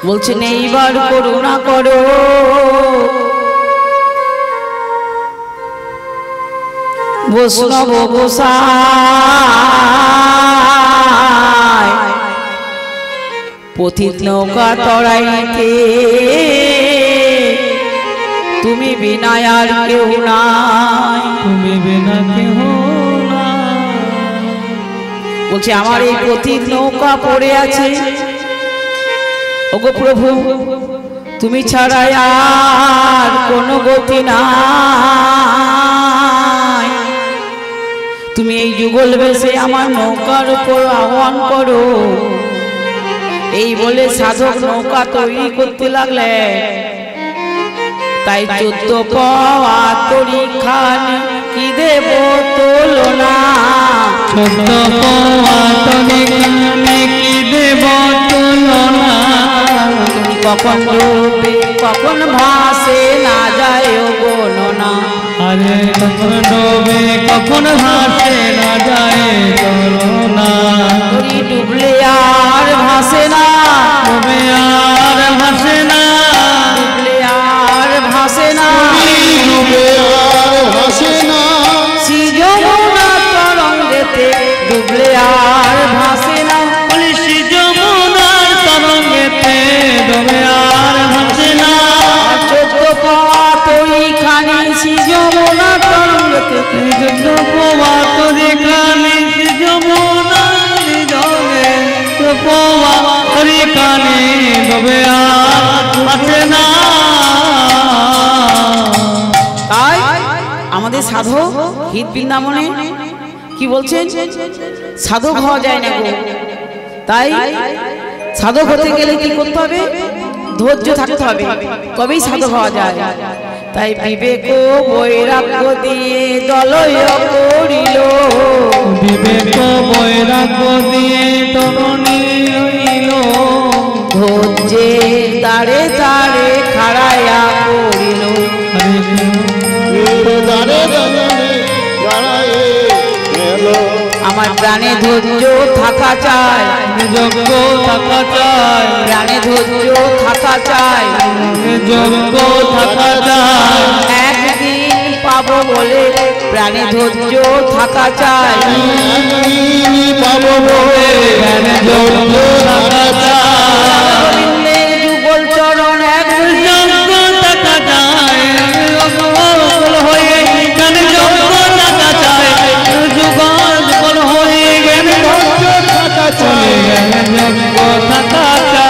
বলছেন এইবার করুণা করো, বৈষ্ণব গোসাই পথিক নৌকা তরাইতে তুমি বিনা আর কেউ নাই, তুমি বিনা কেউ নাই। বলছে আমার এই পথিক নৌকা পড়ে আছে, ওগো প্রভু তুমি ছাড়া আর কোনো গতি নাই, তুমি এই যুগল বেশে আমার নৌকার উপর আহ্বান করো। এই বলে সাধক নৌকা তৈরি করতে লাগলে, তাই 14 পাওয়া তরিখান কি দেব তুলনা, 14 পাওয়া তরিখান কি দেব তুলনা, কখন ডুবে কখন ভাসে না যায় গণনা, আরে কখন ডুবে কখন ভাসে না যায় গণনা, ডুবলে আর ভাসে না, ডুবে আর ভাসে না, ডুবলে আর ভাসে না, ডুবে আর ভাসে না, যমুনা তরঙ্গেতে ডুবলে আর ভাসে না, যমুনার তরঙ্গেতে ডুবে আর ভাসে না, 14 পাওয়া তরিখানি যমুনা তরঙ্গেতে, 14 পাওয়া তরিখানি যমুনা পাওয়া তরিখানি ডুবে আর ভাসে না। তাই আমাদের সাধক হিত বৃন্দাবনে কি বলছেন, সাধক হওয়া যায় না গো। তাই সাধক হতে গেলে কি করতে হবে, ধৈর্য থাকতে হবে, তবেই সাধক হওয়া যায়। তাই বিবেক বৈরাগ্য দিয়ে দলয় করিল, বিবেক বৈরাগ্য দিয়ে তরুণী হইল, ধৈর্যে দাঁড়ে দাঁড়ে খাড়াইয়া করিল, দাঁড়ে দাঁড়ে দাঁড়ায়ে গেল, আমার প্রাণে ধৈর্য থাকা চাই, যোগ্য থাকা চাই, প্রাণে ধৈর্য থাকা চাই, যোগ্য থাকা চাই, একদিন পাবো বলে প্রাণে ধৈর্য থাকা চাই, পাবো বলে যোগ্য থাকা চাই, গোবিন্দের যুগল চরণ একদিন যোগ্য থাকা চাই, যুগল হয়ে জ্ঞান যোগ্য থাকা চাই, যুগল হয়ে জ্ঞান থাকা চাই, যোগ্য থাকা চাই।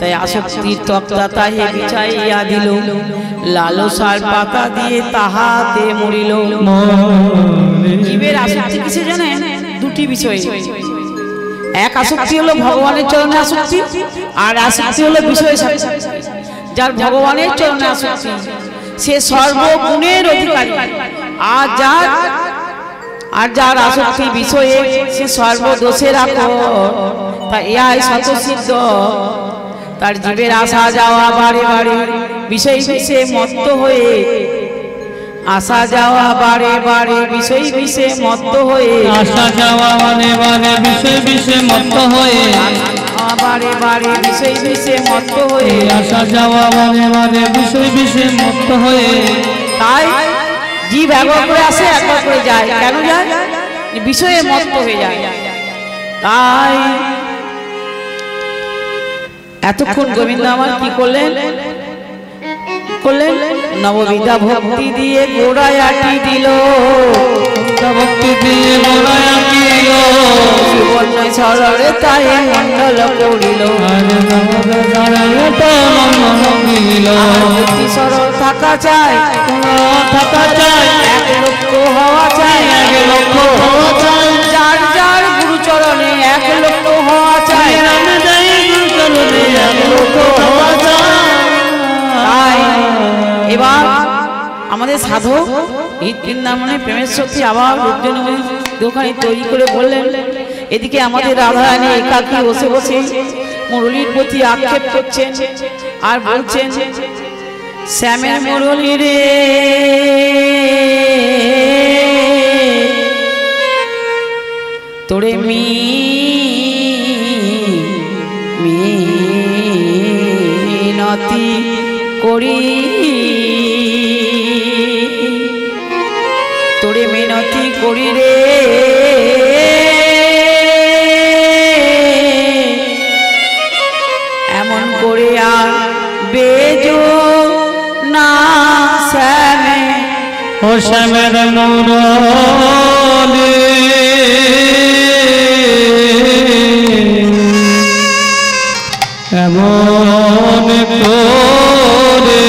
তাই আসক্তির তক্তা তাহে বিছাইয়া দিল, লালসার পাতা দিয়ে তাহাতে মরিল। জীবের আসক্তি কিসে জানেন, দুটি বিষয়, এক আসক্তি হলো ভগবানের চরণে আসক্তি, আর আসক্তি হলো বিষয় আসক্তি। যার ভগবানের চরণে আসক্তি সে সর্বগুণের অধিকারী, আর যার আসক্তি বিষয়ে সে সর্বদোষের আকর। তাই ইহাই স্বতঃসিদ্ধ, তার জীবের আসা যাওয়া বারে বারে বিষয় বিষে মত্ত হয়ে, আসা যাওয়া বারে বারে বিষয় বিষে মত্ত হয়ে, আসা যাওয়া মানে মানে বিষয় বিষে মত্ত হয়ে, বারে বারে বিষয় বিষে মত্ত হয়ে, আসা যাওয়া মানে মানে বিষয় বিষে মত্ত হয়ে। তাই জীব একবার করে আসে একবার করে যায়, কেন যায়, বিষয়ে মত্ত হয়ে যায়। তাই এতক্ষণ গোবিন্দ আমার কি করলেন, নববিধা ভক্তি দিয়ে গোড়ায় আটি দিল, ভক্তি দিয়ে গোড়ায় আটি দিল, সুবর্ণ সররে তাই মণ্ডল করিল, ভক্তি সরল থাকা চাই, থাকা চাই, 1 লক্ষ হওয়া চাই, 1 লক্ষ হওয়া চাই, যার যার গুরুচরণে 1 লক্ষ হওয়া চাই, তাই এবার আমাদের সাধক এই বৃন্দাবনে প্রেমের শক্তি আবার লোকজন দোকানে তৈরি করে বললেন। এদিকে আমাদের রাধারানী একাকী বসে বসে মুরলীর প্রতি আক্ষেপ করছেন আর বলছেন, শ্যামের মুরলী রে তোরে মিনতি করি, তোরে মিনতি করি রে এমন করে আর বেজো না শ্যামে ও শ্যামের মুরলি এমন করে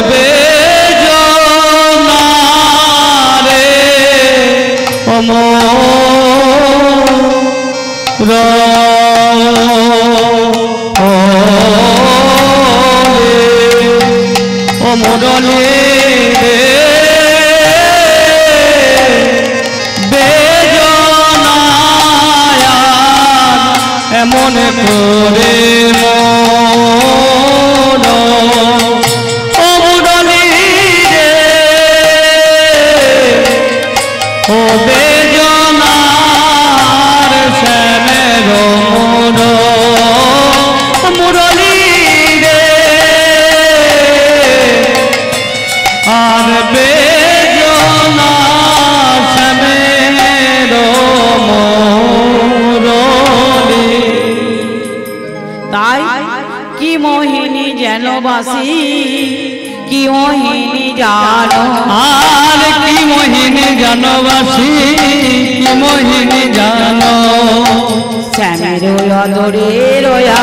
বেজো না রে ও মুরলি রে বেজো না এমন করে মন ও মুরলি রে ও বেজনার শ্যামের মন মুরলি রে আর বেজনা শ্যামের মুরলি। তাই কি মোহিনী যেন বাসি কি মোহিনী জানো আর কি মোহিনী জানবাসী কি মোহিনী জানো শ্যামের অদরে রয়া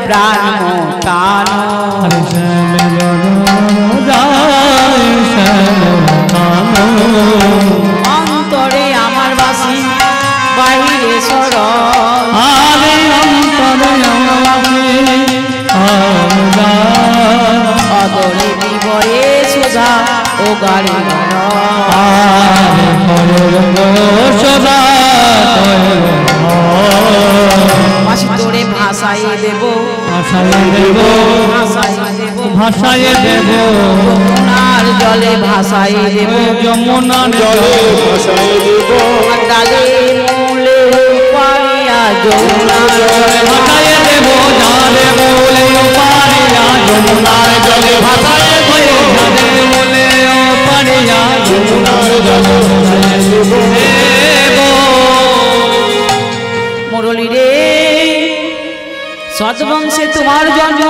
প্রাণ মোটানো অন্তরে আমার বাসি বাহিরে সর আরে অন্তরে অদরে বিবরে সুধা ও গাড়ি সদা মাসি তোরে ভাষায় দেব ভাষায় দেব ভাষায় দেব ভাষায় দেব যমুনার জলে ভাষায় দেব যমুনার জলে ভাসায় দিব ডালে মূলে পারিয়া যমুনার জলে ভাষায় দেব জানে বলে পারিয়া যমুনার জলে ভাষায় দেব জানে বলে পারিয়া যমুনার জলে ভাষায় দেব মুরলী রে সৎবংশে তোমার জন্ম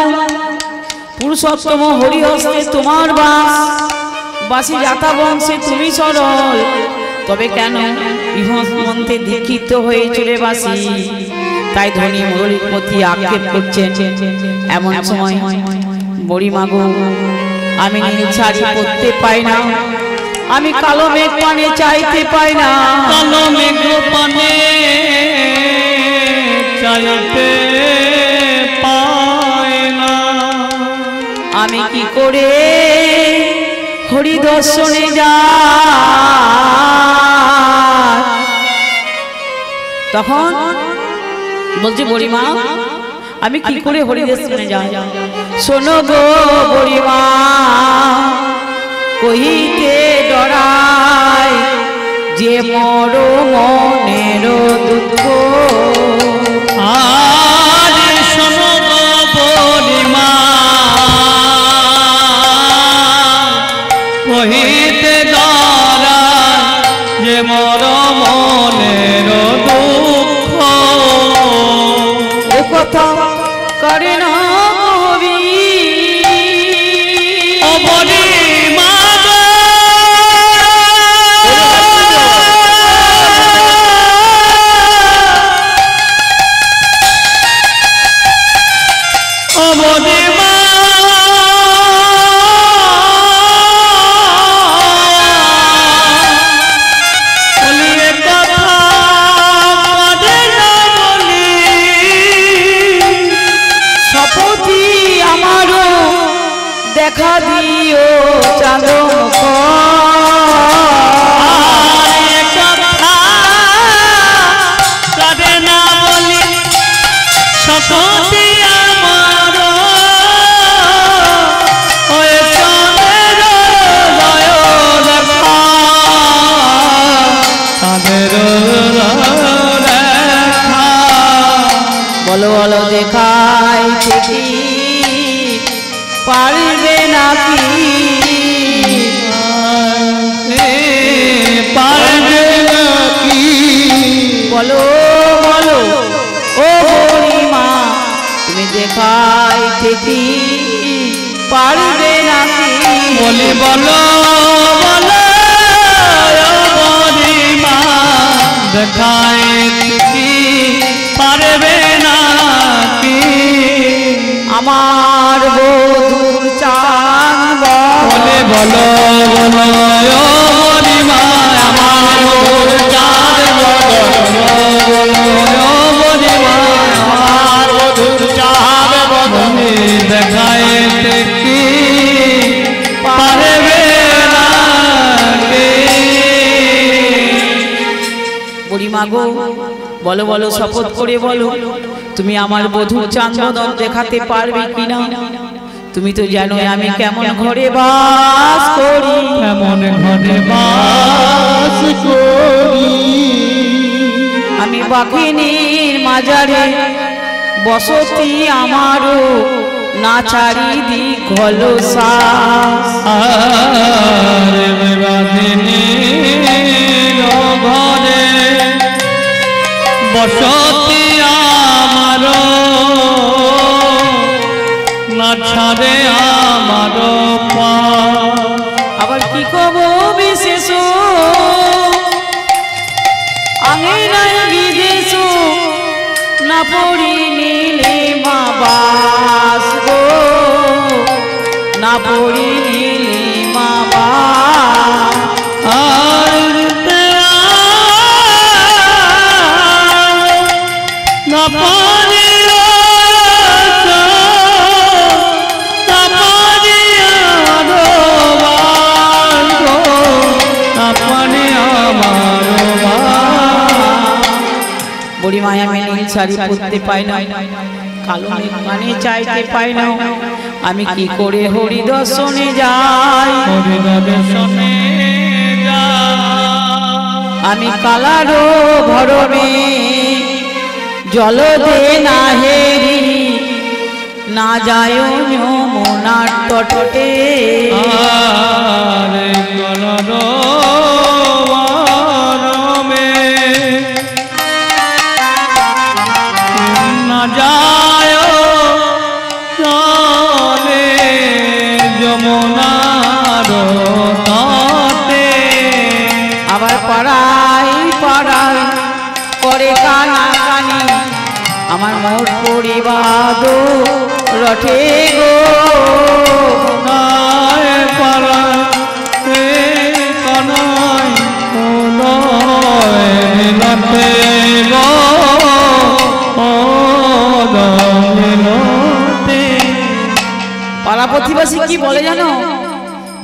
পুরুষোত্তম হরিহস্তে তোমার বাস বাসী জাতা বংশে তুমি সরল তবে কেন বিভ্রান্তে দীক্ষিত হয়ে চলে বাসি তাই ধনী মুরলীর প্রতি আক্ষেপ করছেন এমন সময় বুড়িমা গো আমি নীল শাড়ি পরতে পাই না আমি কালো মেঘ পানে চাইতে পাই না কালো মেঘ পানে চাইতে পায় না আমি কি করে হরি দর্শনে যা তখন বলছি বুড়িমা আমি কি করে হরি দর্শনে যাই শোনো গো বুড়িমা কহিতে ডরাই যে মর মনের দুঃখ আজ শোনো গো বুড়িমা কহিতে ডরাই যে মর মনের দুঃখ এ কথা করে না কবি ও বুড়িমা ও বুড়িমা বলিয়ে কথা কাঁদে না বলি শপথি আমারও দেখা দিও চাঁদ মুখ আরে কথা কাঁদে না বলি শপথি আমার ওই চাঁদের নয়ন চাঁদের রেখা বলো বলো বলো দেখাই ঠিকই পারবে নাকি পারবে নাকি বলো বলো ও বুড়িমা তুমি দেখাই ঠিকই পারবে নাকি বলে বলো বলো বুড়িমা দেখায় কি পারবে নাকি আমার বধুর চাঁদ বলে বলো বলো বুড়িমা আমার বধুর চাঁদ বলো বুড়িমা আমার বধুর চাঁদ বলে দেখায় কি পারবে নাকি বুড়িমা গো বলো বলো শপথ করে বলো তুমি আমার বধূর চাঁদবদন দেখাতে পারবে কিনা তুমি তো জানো আমি কেমন ঘরে বাস করি কেমন ঘরে বাস করি আমি বাঘিনীর মাজারে বসতি আমারও না চারিদিক ঘলসাস আরে বাঘিনীর ঘরে বসতি আমার না ছাড়ে আমার পা আবার কি কব বিশেষ আমি নাই বিদেশ না পড়ি নীলে মা বাস গো না পড়ি নীলে মা বাস আর না পারি বুড়িমায় আমি নীল শাড়ি পরতে পাই না কালো মানে চাইতে পাই না আমি কি করে হরি দর্শনে যাই হরিদর্শনে আমি কালারো ভরমে জল দে না হেরি না যায় যমুনার তটে আরে কলর বরমে না যায় চলে যমুনার তটে আবার পাড়াই পাড়াই করে কানা কানি আমার মোট পরিবাদ রটে গো নায় পাড়ায় কানাই কোনয় মিলতে গো মিলতে পাড়া প্রতিবাসী কি বলে জানো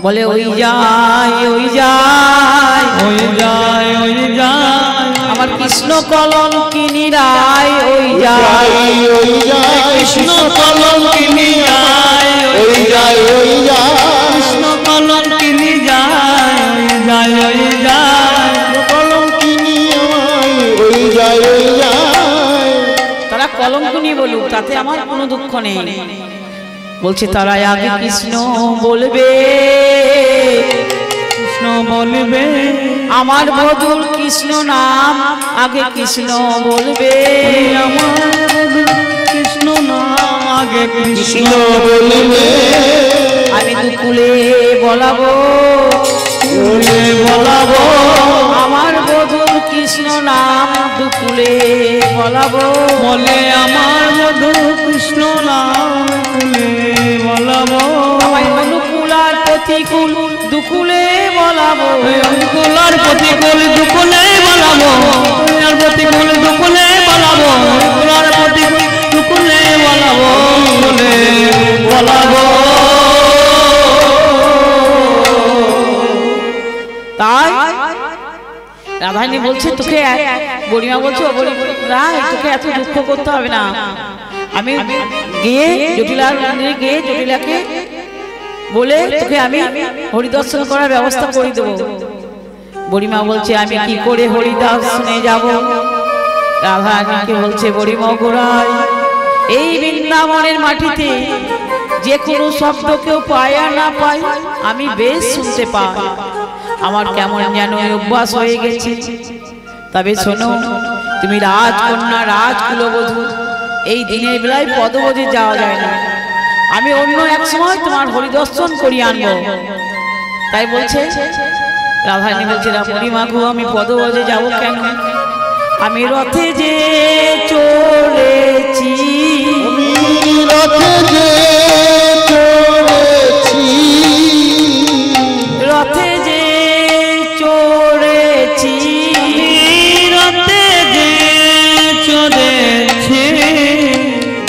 বলে ওই যায় ওই যায় ওই যায় ওই যায় আমার কৃষ্ণ কলম কিনি রায় ওই যায় ওই যায় কৃষ্ণ কলম কিনি যায় ওই যায় ওই যায় কৃষ্ণ কলম কিনি যায় ওই যায় ওই যায় কলম কিনি আমায় ওই যায় ওই যায় তারা কলঙ্ক নিয়ে বলুক তাতে আমার কোনো দুঃখ নেই বলছে তারা আগে কৃষ্ণ বলবে কৃষ্ণ বলবে আমার বধূর কৃষ্ণ নাম আগে কৃষ্ণ বলবে আমার কৃষ্ণ নাম আগে কৃষ্ণ কৃষ্ণ বলবে আমি দুকুলে বলাবো বলে বলাবো আমার বধূর কৃষ্ণ নাম দুকুলে বলাবো বলে আমার মধু কৃষ্ণ নাম বলে বলাবো আমায় অনুকূলার প্রতিকূল দুকুলে বলাবো অনুকূলার প্রতিকূল দুকুলে বলাবো অনুকূলার প্রতিকূল দুকুলে বলাবো অনুকূলার প্রতিকূল দুকুলে বলাবো বলে বলাবো তাই রাধারানী বলছে তোকে বুড়িমা বলছো রায় তোকে এত দুঃখ করতে হবে না আমি গিয়ে জটিলার মন্দিরে গিয়ে জটিলাকে বলে তোকে আমি হরিদর্শন করার ব্যবস্থা করে দেবো বুড়িমা বলছে আমি কি করে হরিদর্শনে যাব রাধারানীকে বলছে বুড়িমা গোড়াই এই বৃন্দাবনের মাটিতে যে কোনো শব্দ কেউ পায় আর না পায় আমি বেশ শুনতে পাই। আমার কেমন যেন অভ্যাস হয়ে গেছে। তবে শোনো, তুমি রাজকন্যা, রাজকুলবধূ, এই দিনের বেলায় পদব্রজে যাওয়া যায় না। আমি অন্য এক সময় তোমার হরিদর্শন করিয়ে আনবো। তাই বলছে রাধারানী, বলছে বুড়িমা গো, আমি পদব্রজে যাবো কেন? আমি রথে যে চড়েছি, রথে যে চড়েছি, রথে যে চড়েছি,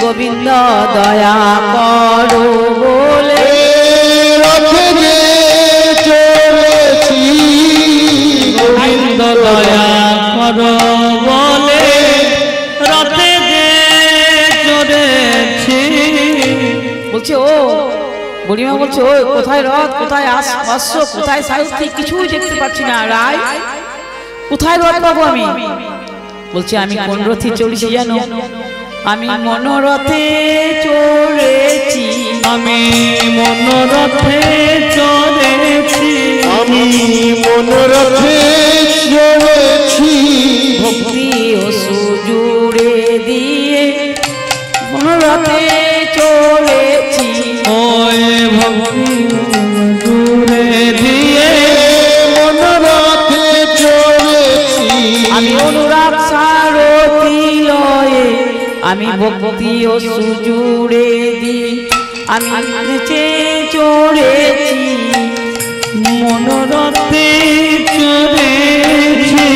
গোবিন্দ দয়া করো বলে রথে যে চলেছি, গোবিন্দ দয়া করো বলে রথে যে চড়েছি। বলছে ও বুড়িমা, বলছে ও কোথায় রথ, কোথায় অশ্ব, কোথায় সারথি, কিছুই দেখতে পাচ্ছি না। রায়, কোথায় রথ পাবো আমি? বলছে আমি কোন রথে চলেছি জানো? আমি মনোরথে চড়েছি, আমি মনোরথে চড়েছি, আমি মনোরথে চলেছি, ভক্তি ও সুজুড়ে দিয়ে মনোরথে চড়েছি। ওই ভক্তি দূরে দিয়ে মনোরথে চলেছি, আমি অনুরাগ সারথি লয়ে, আমি ভক্তি ও সুজুড়ে দিয়ে আমি নেচে চড়েছি, মনোরথে চড়েছি।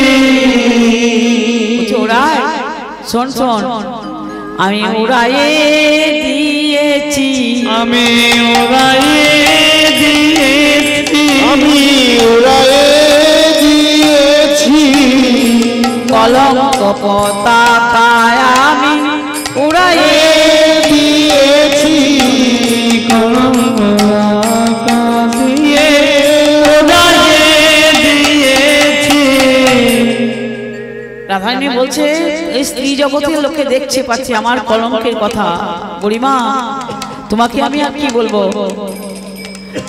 ওরাই শোন শোন, আমি উড়াইয়ে দিয়েছি, আমি উড়াইয়ে দিয়েছি, আমি উড়াইয়ে দিয়েছি, কলঙ্ক পতাকায় আমি উড়াইয়ে দিয়েছি, দিয়ে উড়াইয়ে দিয়েছি। রাধারানী বলছে এই স্ত্রী জগতের লোকে দেখছে পাচ্ছে আমার কলঙ্কের কথা। বুড়িমা, তোমাকে আমি আর কি বলবো?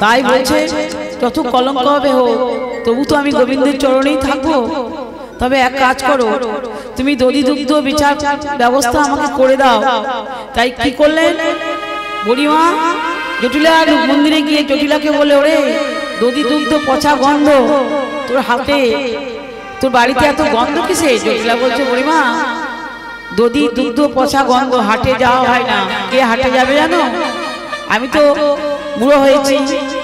তাই বলছে যত কলঙ্ক হবে হোক, তবু তো আমি গোবিন্দের চরণেই থাকবো। তবে এক কাজ করো, তুমি দধি দুগ্ধ বিচার ব্যবস্থা আমাকে করে দাও। তাই কি করলেন বুড়িমা? জটিলার মন্দিরে গিয়ে জটিলাকে বলে, ওরে দধি দুগ্ধ পচা গন্ধ তোর হাতে, তোর বাড়িতে এত গন্ধ কিসে? জটিলা বলছে বুড়িমা, দধি দুগ্ধ পচা গন্ধ, হাটে যাওয়া হয় না। কে হাটে যাবে জানো? আমি তো বুড়ো হয়েছি,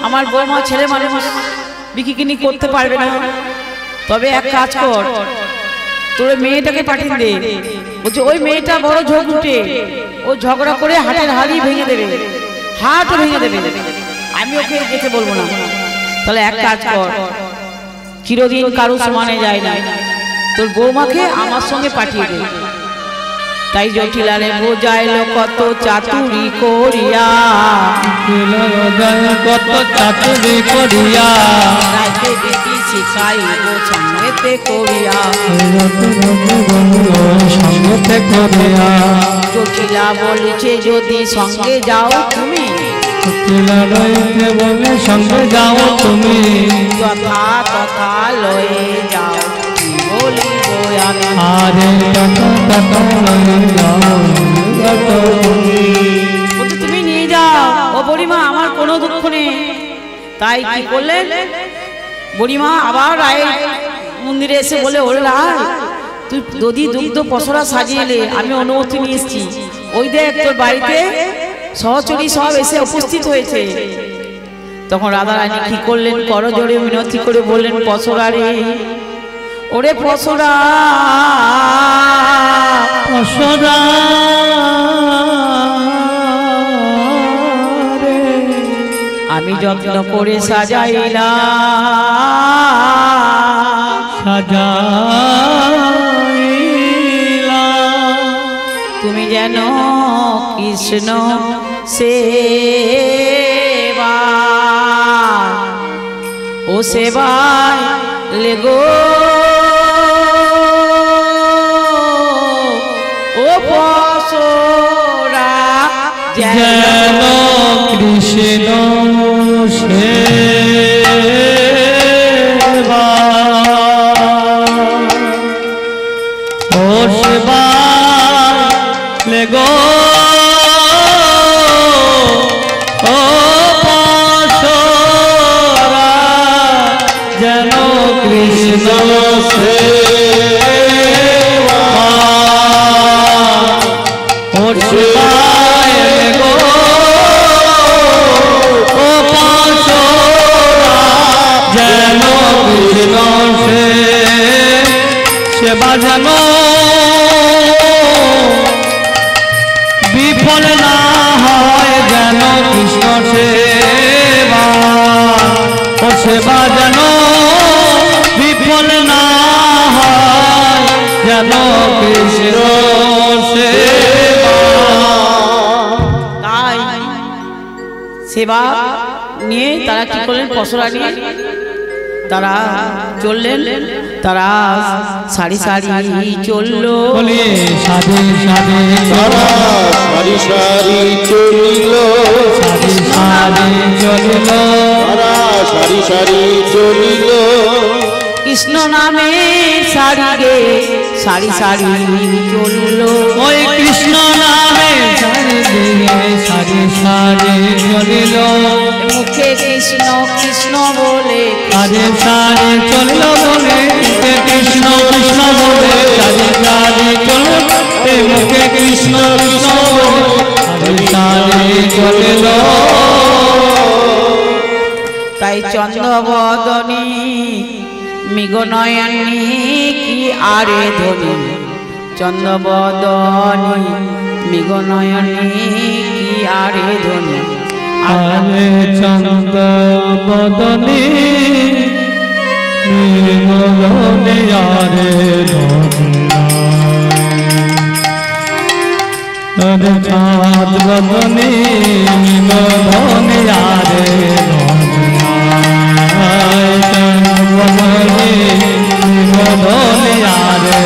আমার বৌমা ছেলে মানুষ বিকিকিনি করতে পারবে না। তবে এক কাজ কর, তোর মেয়েটাকে পাঠিয়ে দে। বলছে ওই মেয়েটা বড় ঝগড়ুটে, ও ঝগড়া করে হাটের হাড়ি ভেঙে দেবে, হাট ভেঙে দেবে, আমি ওকে যেতে বলবো না। তাহলে এক কাজ কর, চিরদিন কারো সমানে যায় না, তোর বৌমাকে আমার সঙ্গে পাঠিয়ে দে। তাই জটিলারে বোঝাইল কত চাতুরি করিয়া, কত চাতুরি করিয়া, রাইতে দেখি শিখাইব সঙ্গেতে করিয়া, সঙ্গেতে করিয়া। জটিলা বলেছে যদি সঙ্গে যাও তুমি, জটিলা রইতে বলে সঙ্গে যাও তুমি, যথা তথা লয়ে যাও কি বলিব আমি। আরে টাকা লয়ে যাও বলছে তুমি নিয়ে যাও। ও বুড়িমা, আমার কোনো দুঃখ নেই। তাই কি করলেন বুড়িমা? আবার রায় মন্দিরে এসে বলে, ওরে রায়, তুই দধি দুগ্ধ পসরা সাজিয়ে এলে, আমি অনুমতি নিয়ে এসেছি। ওই দেখ তোর বাড়িতে সহচরী সব এসে উপস্থিত হয়েছে। তখন রাধারানী কি করলেন? করজোড়ে মিনতি করে বললেন, পসরা রে, ওরে পসরা, পসরা রে, আমি যত্ন করে সাজাইলাম, সাজাইলাম, তুমি যেন কৃষ্ণ সেবা, ও সেবায় লেগো, ও পসরা যেন কৃষ্ণ সেবা ও সেবা লেগো ও পাশরা যেন কৃষ্ণ সেবা ও সেবা লেগো ও পাশরা যেন কৃষ্ণ সেবা যেন বিফল না হয় যেন কৃষ্ণ সেবা ও সেবা যেন বিফল না হয় যেন কৃষ্ণ সেবা। তাই সেবা নিয়ে তারা কি করলেন? পসরা নিয়ে তারা চললেন, তারা সারি সারি চললো, বলে সাধে সাধে তারা সারি সারি চলিল, সাধে সাধে চলিল, তারা সারি সারি চলিল, কৃষ্ণ নামে সারি গে সারি সারি চললো, ওই কৃষ্ণ নামে সারি দিয়ে সারি সারি চলিল, মুখে কৃষ্ণ কৃষ্ণ বলে সারি সারি চলিল, বলে মুখে কৃষ্ণ কৃষ্ণ বলে সারি সারি চলিল, মুখে কৃষ্ণ কৃষ্ণ বলে সারি সারি চলিল। তাই চন্দ্রবদনী মৃগনয়নী কি আরে ধনী, চন্দ্রবদনী মৃগনয়নী কি আরে ধনী, আরে চন্দ্র বদনী মৃগনয়নী আরে ধনী, আরে চাঁদ বদনী মৃগনয়নী আরে ধনী, বদনী মৃগনয়নী আরে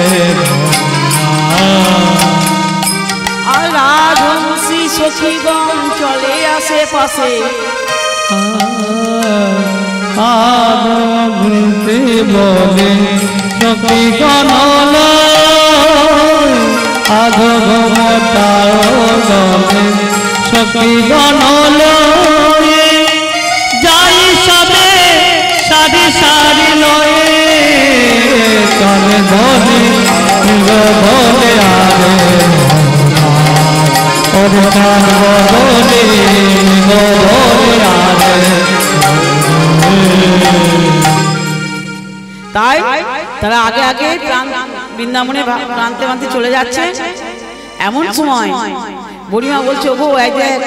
আর রাজহংসী সখীগণ চলে আশেপাশে, আদে বলে সখী গণল আধে সখী গণল, যাই সবে সারি সারি লয়ে চলে ধনে বলে আরে ওরে কান বলে বলে আরে। তাই তারা আগে আগে বৃন্দাবনে প্রান্তে প্রান্তে চলে যাচ্ছে। এমন সময় বুড়িমা বলছে, ওগো এই দেখ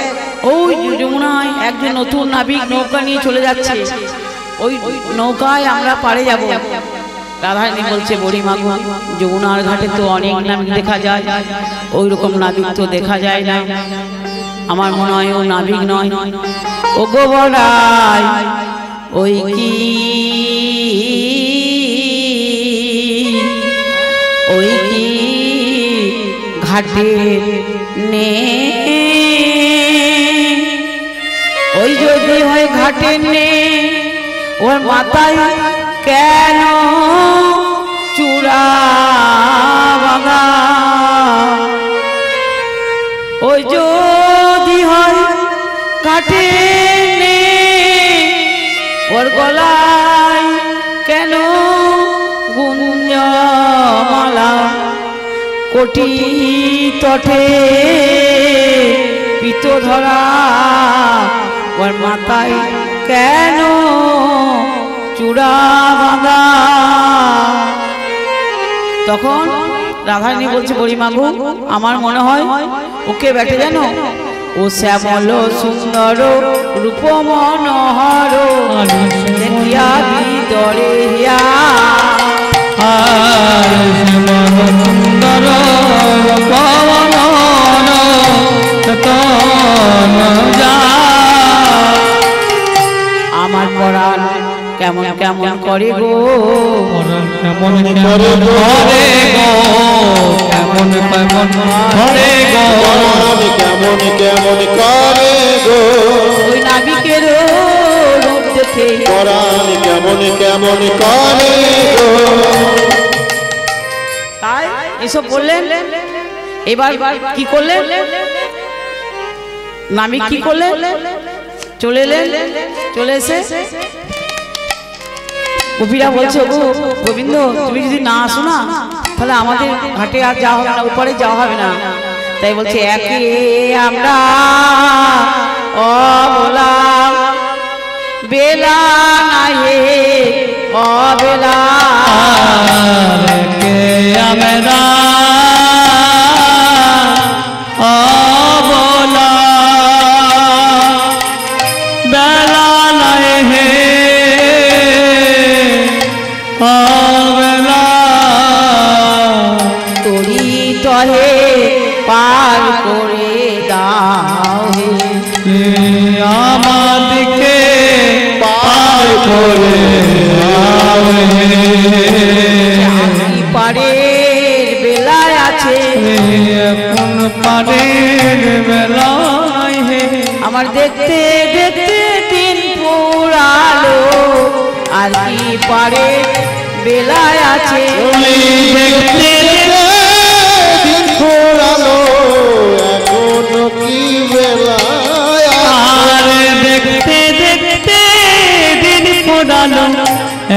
ওই যমুনায় একজন নতুন নাবিক নৌকা নিয়ে চলে যাচ্ছে, ওই নৌকায় আমরা পারে যাব। রাধারানী বলছে, বুড়িমা গো, যমুনার ঘাটে তো অনেক নাবিক দেখা যায়, ওই রকম নাবিক তো দেখা যায় না, আমার মনে হয় ও নাবিক নয়। ওগো বড়াই ওই কি ওই কি ঘাটে নে, ওই যদি হয় ঘাটে নে, ওর মাথায় কেন চূড়া বাঁধা, ওই যদি হয় ঘাটে নে, ওর গলায় কেন গুঞ্জমালা, কোটি তটে পিত ধরা, ওর মাথায় কেন চূড়া বাঁধা। তখন রাধারানী বলছে, বুড়িমা গো, আমার মনে হয় ওকে বেটে জানো, ও শ্যামল সুন্দর রূপ মনোহর দেখিয়া বিদরে হিয়া, সুন্দর পবন আমার পরাণ কেমন কেমন করে গো, কেমন করে গো, কেমন কেমন কেমন করে গো পরাণ কেমন কেমন করে গো ওই নাবিকের রূপ দেখে পরাণ কেমন কেমন করে গো তাই এসব বললেন। এবার কি করলেন নাবিক কি করলেন চলে এলেন। চলে এসে কবিরা বলছে ও গোবিন্দ তুমি যদি না আসো না তাহলে আমাদের ঘাটে আর যাওয়া হবে না, উপরে যাওয়া হবে না। তাই বলছে একে আমরা অবলা বেলা নাই অবেলা কে আমরা অবলা বেলা নাই হে অবেলা তোরি তহে পার করে দাও হে আমাদিকে পার করে পারের বেলায় আছে এখন পারের বেলায় হে আমার দেখতে দেখতে দিন পুরালো আর কি পারে বেলায় আছে দেখতে দিন ফুরালো এখনো কি বেলায় আর দেখতে দেখতে দিন ফোরালো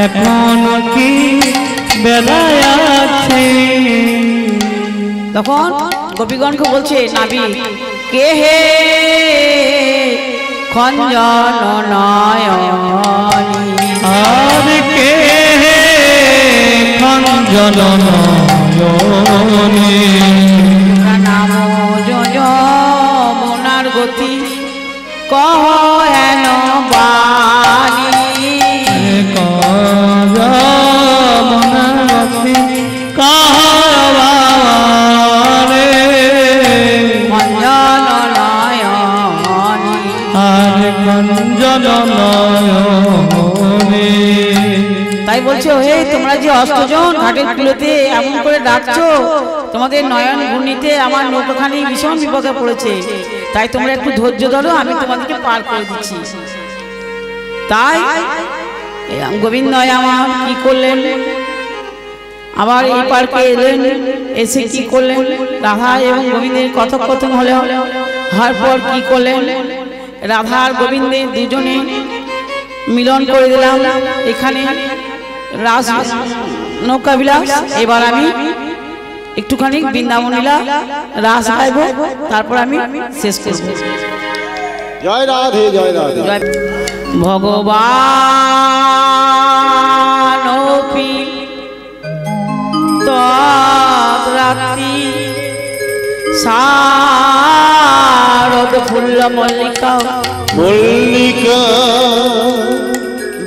এখন কি বেলায় আছে তখন গোপীগণকে বলছে নাবি কে হে খঞ্জন নয়নি আর কে খঞ্জন নয়নি নাম যমুনার গতি কহ হেন বাণী তাই বলছো হে তোমরা যে অষ্টজন ঘাটের কুলোতে এমন করে ডাকছো তোমাদের নয়ন ঘূর্ণিতে আমার নৌকাখানি ভীষণ বিপদে পড়েছে, তাই তোমরা একটু ধৈর্য ধরো, আমি তোমাদেরকে পার করে দিচ্ছি। তাই গোবিন্দ আমার কি করলেন, আবার এই পার্কে এলেন, এসে কি করলেন, রাধা এবং গোবিন্দের কথোপকথন হলো, হওয়ার পর কি করলেন, রাধা আর গোবিন্দের দুজনে মিলন করে দিলাম এখানে রাস নৌকা বিলাস। এবার আমি একটুখানি বৃন্দাবন লীলা রাস গাইব, তারপর আমি শেষ করব। জয় রাধে জয় রাধে। ভগবান তদ্রাত্রি শারদ ফুল্ল মল্লিকা মল্লিকা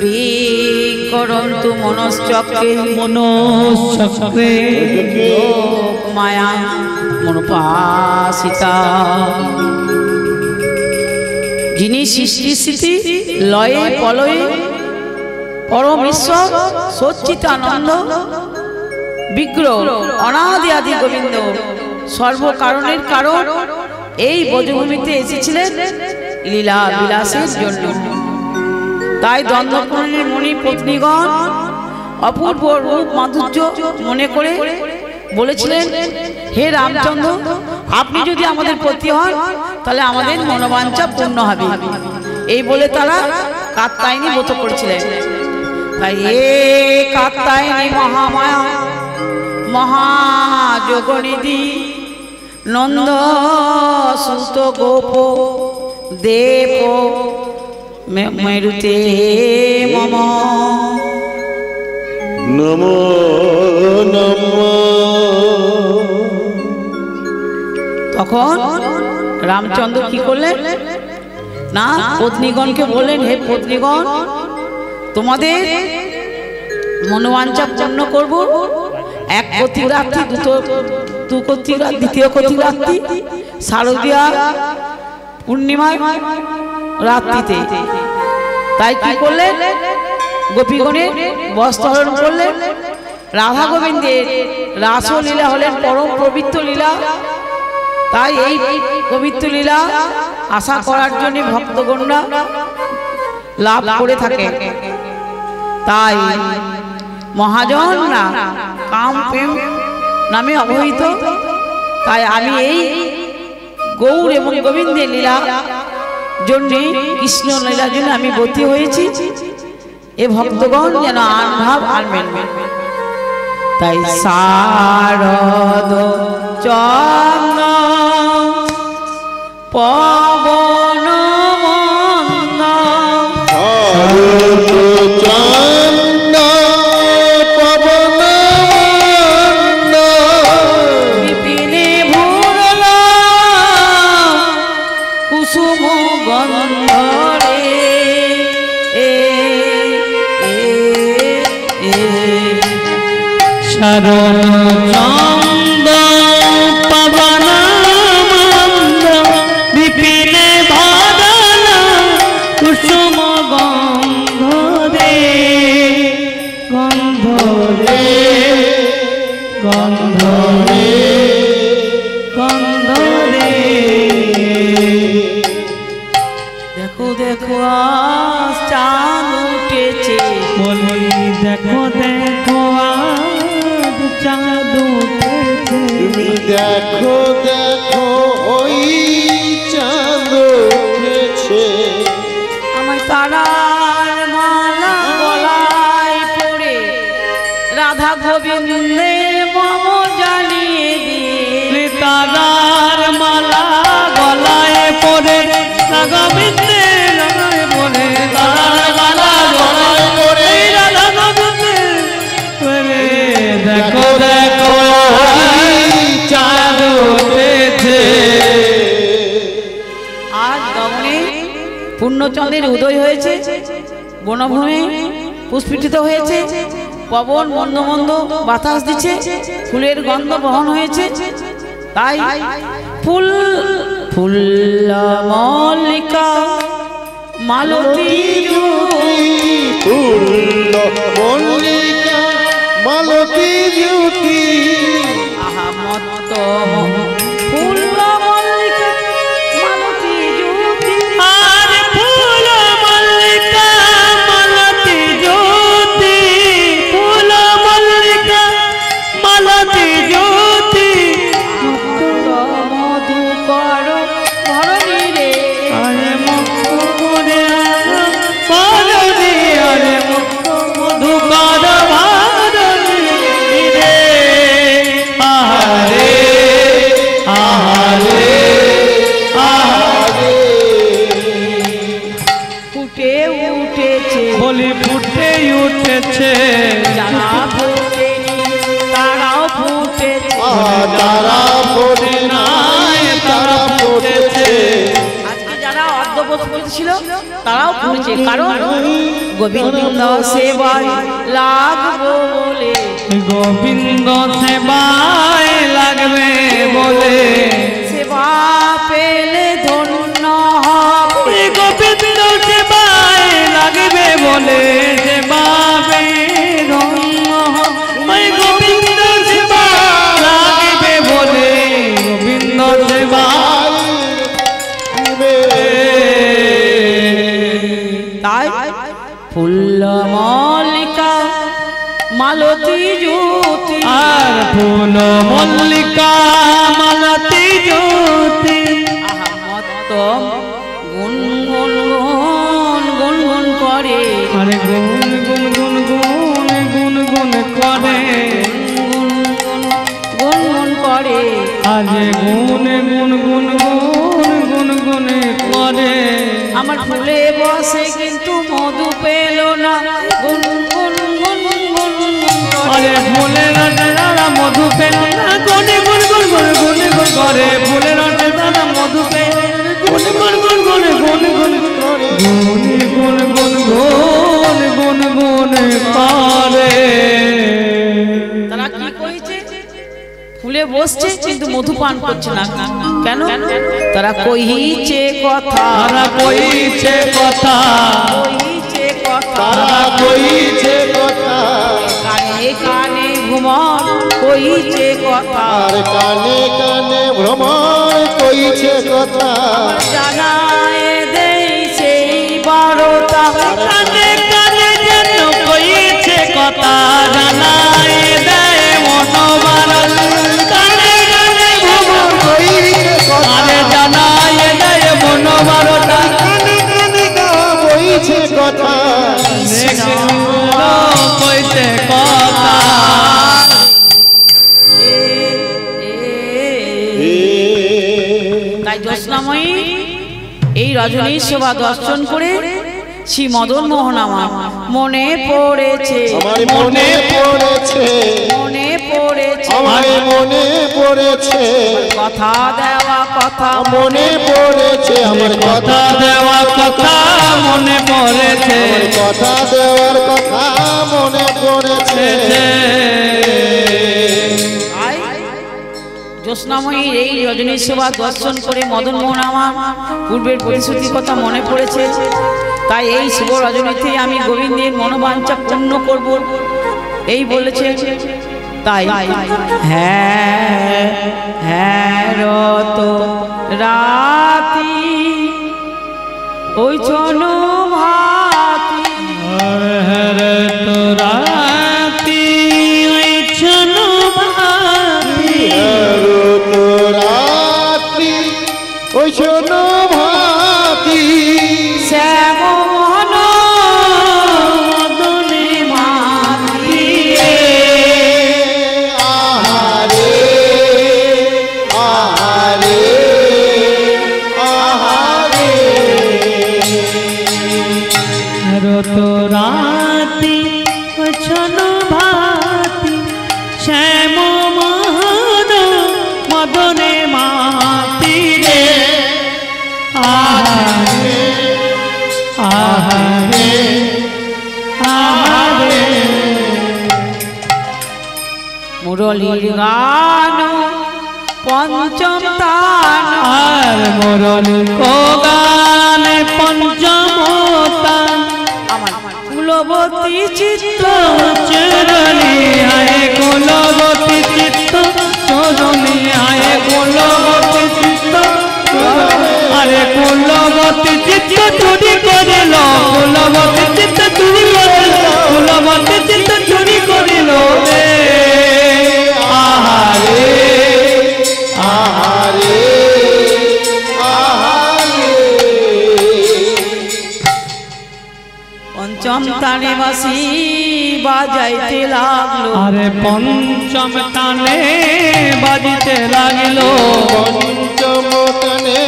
বিকরন্তু মনশ্চক্রে মনশ্চক্রে যোগ মায়া মনোপাসিতা। যিনি সৃষ্টি স্থিতি লয়ে পলয়ে পরম ঈশ্বর সচ্চিদানন্দ বিগ্রহ অনাদি আদি গোবিন্দ সর্বকারণের কারণ এই ব্রজভূমিতে এসেছিলেন লীলা বিলাসের জন্য। তাই দ্বন্দ্বপূর্ণের মণি পত্নীগণ অপূর্ব রূপ মাধুর্য মনে করে বলেছিলেন, হে রামচন্দ্র, আপনি যদি আমাদের পতি হন তাহলে আমাদের মনোবাঞ্ছা পূর্ণ হবে। এই বলে তারা কাত্যায়নী ব্রত করেছিলেন। তাই এ কাত্যায়নী মহামায়া মহাযোগনিধি নন্দ সুত গোপ দেব মেরুতে মম নমো নমো। তখন রামচন্দ্র কি করলেন না, পত্নীগণকে বললেন, হে পত্নীগণ, তোমাদের মনোবাঞ্ছা পূর্ণ করব। এক কতি রাত্রি, দু কতি রাত্রি, দ্বিতীয় কতি রাত্রি, শারদীয়া পূর্ণিমা রাত্রিতে। তাই কি করলেন, গোপীগণের বস্ত্র হরণ করলেন রাধা গোবিন্দের রাসলীলা হলেন পরম পবিত্র লীলা। তাই এই পবিত্র লীলা আশা করার জন্য ভক্তগণরা লাভ করে থাকে। তাই মহাজনরা কাম প্রেম নামে অবহিত। তাই আমি এই গৌর এবং গোবিন্দের লীলা জন্য, কৃষ্ণ লীলার জন্য আমি ব্রতী হয়েছি। এ ভক্তগণ যেন আনভাব আনবেন। তাই শারদ চন্দ্র পবন বিপিনে ভুরল কুসুম গন্ধরে শরণ চন্দ পবন মন্দ বিপিনে ভরল কুসুম গন্ধ রে গন্ধ রে গন্ধ রে গন্ধ রে। দেখো দেখো আজ চাঁদ উঠেছে, বলি দেখো দেখো আজ চাঁদ উঠেছে। তুমি দেখো দেখো ওই চাঁদ উঠেছে। আমায় তারার মালা গলায় পড়ে রাধা গোবিন্দের মম জানিয়ে দিয়ে। তারার মালা গলায় পরে গোবিন্দের গলায় পরে তারার মালা গলায় পরে রাধা গোবিন্দের পরে দেখো দেখো চাঁদ উঠেছে। আজ গগনে পূর্ণচন্দ্রের উদয় হয়েছে, বনভূমি পুষ্পিত হয়েছে, পবন মন্দ মন্দ বাতাস দিচ্ছে, ফুলের গন্ধ বহন হয়েছে। তাই ফুল ফুল মল্লিকা মালতী ফুল মল্লিকা মালতী জ্যোতি। আহা মত্ত ফুল মল্লিকা মালতী জ্যোতি। আর ফুল মল্লিকা মালতী জ্যোতি, ফুল মল্লিকা মালতী জ্যোতি। মধু কর ধরণী রে, আরে মুক্ত করে পারনি, আরে মুক্ত মধুকর ভারনি রে। আহারে আহারে আহারে ফুটে উঠেছে, বলি ফুটে উঠেছে। যারা ফুটেনি তারাও ফুটেছে। তারা ফোটে নাই তারা ফুটেছে। আজকে যারা অর্ধবোধ করেছিল তারাও ফুটেছে, কারণ গোবিন্দ সেবায় লাগবো বলে। গোবিন্দ সেবায় লাগবে বলে, সেবা পেলে ধন্য হবে। গোবিন্দ সেবায় লাগবে বলে, সেবা পেয়ে ধন্য হবে। গোবিন্দ সেবা লাগবে বলে, গোবিন্দ সেবা। তাই ফুল মল্লিকা মালতী জ্যোতি। আর ফুল মল্লিকা মালতী জ্যোতি। আহা মত্ত গুনগুন গুনগুন করে, আরে গুন গুন গুন গুন গুন গুন করে, গুনগুন করে। আরে গুন গুন গুন গুন গুন গুন করে। আমার ফুলে বসে কিন্তু মধু পেল না, গুনগুন গুনগুন গুনগুন করে। আরে ফুলের রসে দাদা মধু পেল না, গুনে গুন গুন গুন গুন গুন করে। ফুলের রসে দাদা মধু পেল গুন গুন গুন গুন গুন গুন করে, গুন গুন গুন গুন গুন করে। তারা কি করেছে? ফুলে বসছে কিন্তু মধু পান করছে না। কেন? তারা কইছে কথা, তারা কইছে কথা, কইছে কথা, তারা কইছে কথা। কানে কানে ভ্রমণ কইছে কথা, আর কানে কানে ভ্রমণ কইছে কথা, জানায় দেই সেই বারোটা। কানে কানে যেন কইছে কথা, জানায় দেয় মনোবারণ। কানে কানে ভ্রমণ কইছে কথা, আরে জানায় দেয় মনোবারণটা। কানে কানে গা কইছে কথা, কইছে কথা। তাই জ্যোৎস্নাময়ী এই রজনী শোভা দর্শন করে শ্রী মদন মোহন আমার মনে পড়েছে, আমার মনে পড়েছে, মনে পড়েছে, আমার মনে পড়েছে, কথা দেওয়া কথা মনে পড়েছে, আমার কথা কথা দেওয়া কথা মনে পড়েছে। আমার কথা দেওয়ার কথা মনে পড়েছে। জ্যোৎস্নাময়ী এই রজনী শোভা দর্শন করে মদন মোহন আমার পূর্বের প্রতিশ্রুতির কথা মনে পড়েছে। তাই এই শুভ রজনীতে আমি গোবিন্দের মনোবাঞ্ছা পূর্ণ করব এই বলেছে। তাই হ্যাঁ হ্যাঁ রত রাতি ওই চনু ভাতি, হরে তো রাতি ওই চনু ভাতি, তো রাত্রি ওই শোনো ভাতি, শ্যাম মোহন মদনে মাতি। আহারে আহারে আহারে, হরে তো রাতি ওই চনু ভাতি, শ্যাম মোহন মদনে মাতি রে। আহারে আহারে আহারে, মুরলীর গান পঞ্চম তান, আর মুরলী গান পঞ্চম তান। আমার কুলবতী চিত্ত চরণী আয় কুলবতী চিত্ত, চরণী আয় কুলবতী চিত্ত। আরে কুলবতী চিত্ত চুরি করিল, কুলবতী চিত্ত চুরি করিল, কুলবতী চিত্ত চুরি করিল রে। আহারে আহারে আহারে, পঞ্চম তানে বাসি বাজাইতে লাগলো, আরে পঞ্চম টানে বাজিতে লাগিল, পঞ্চম কানে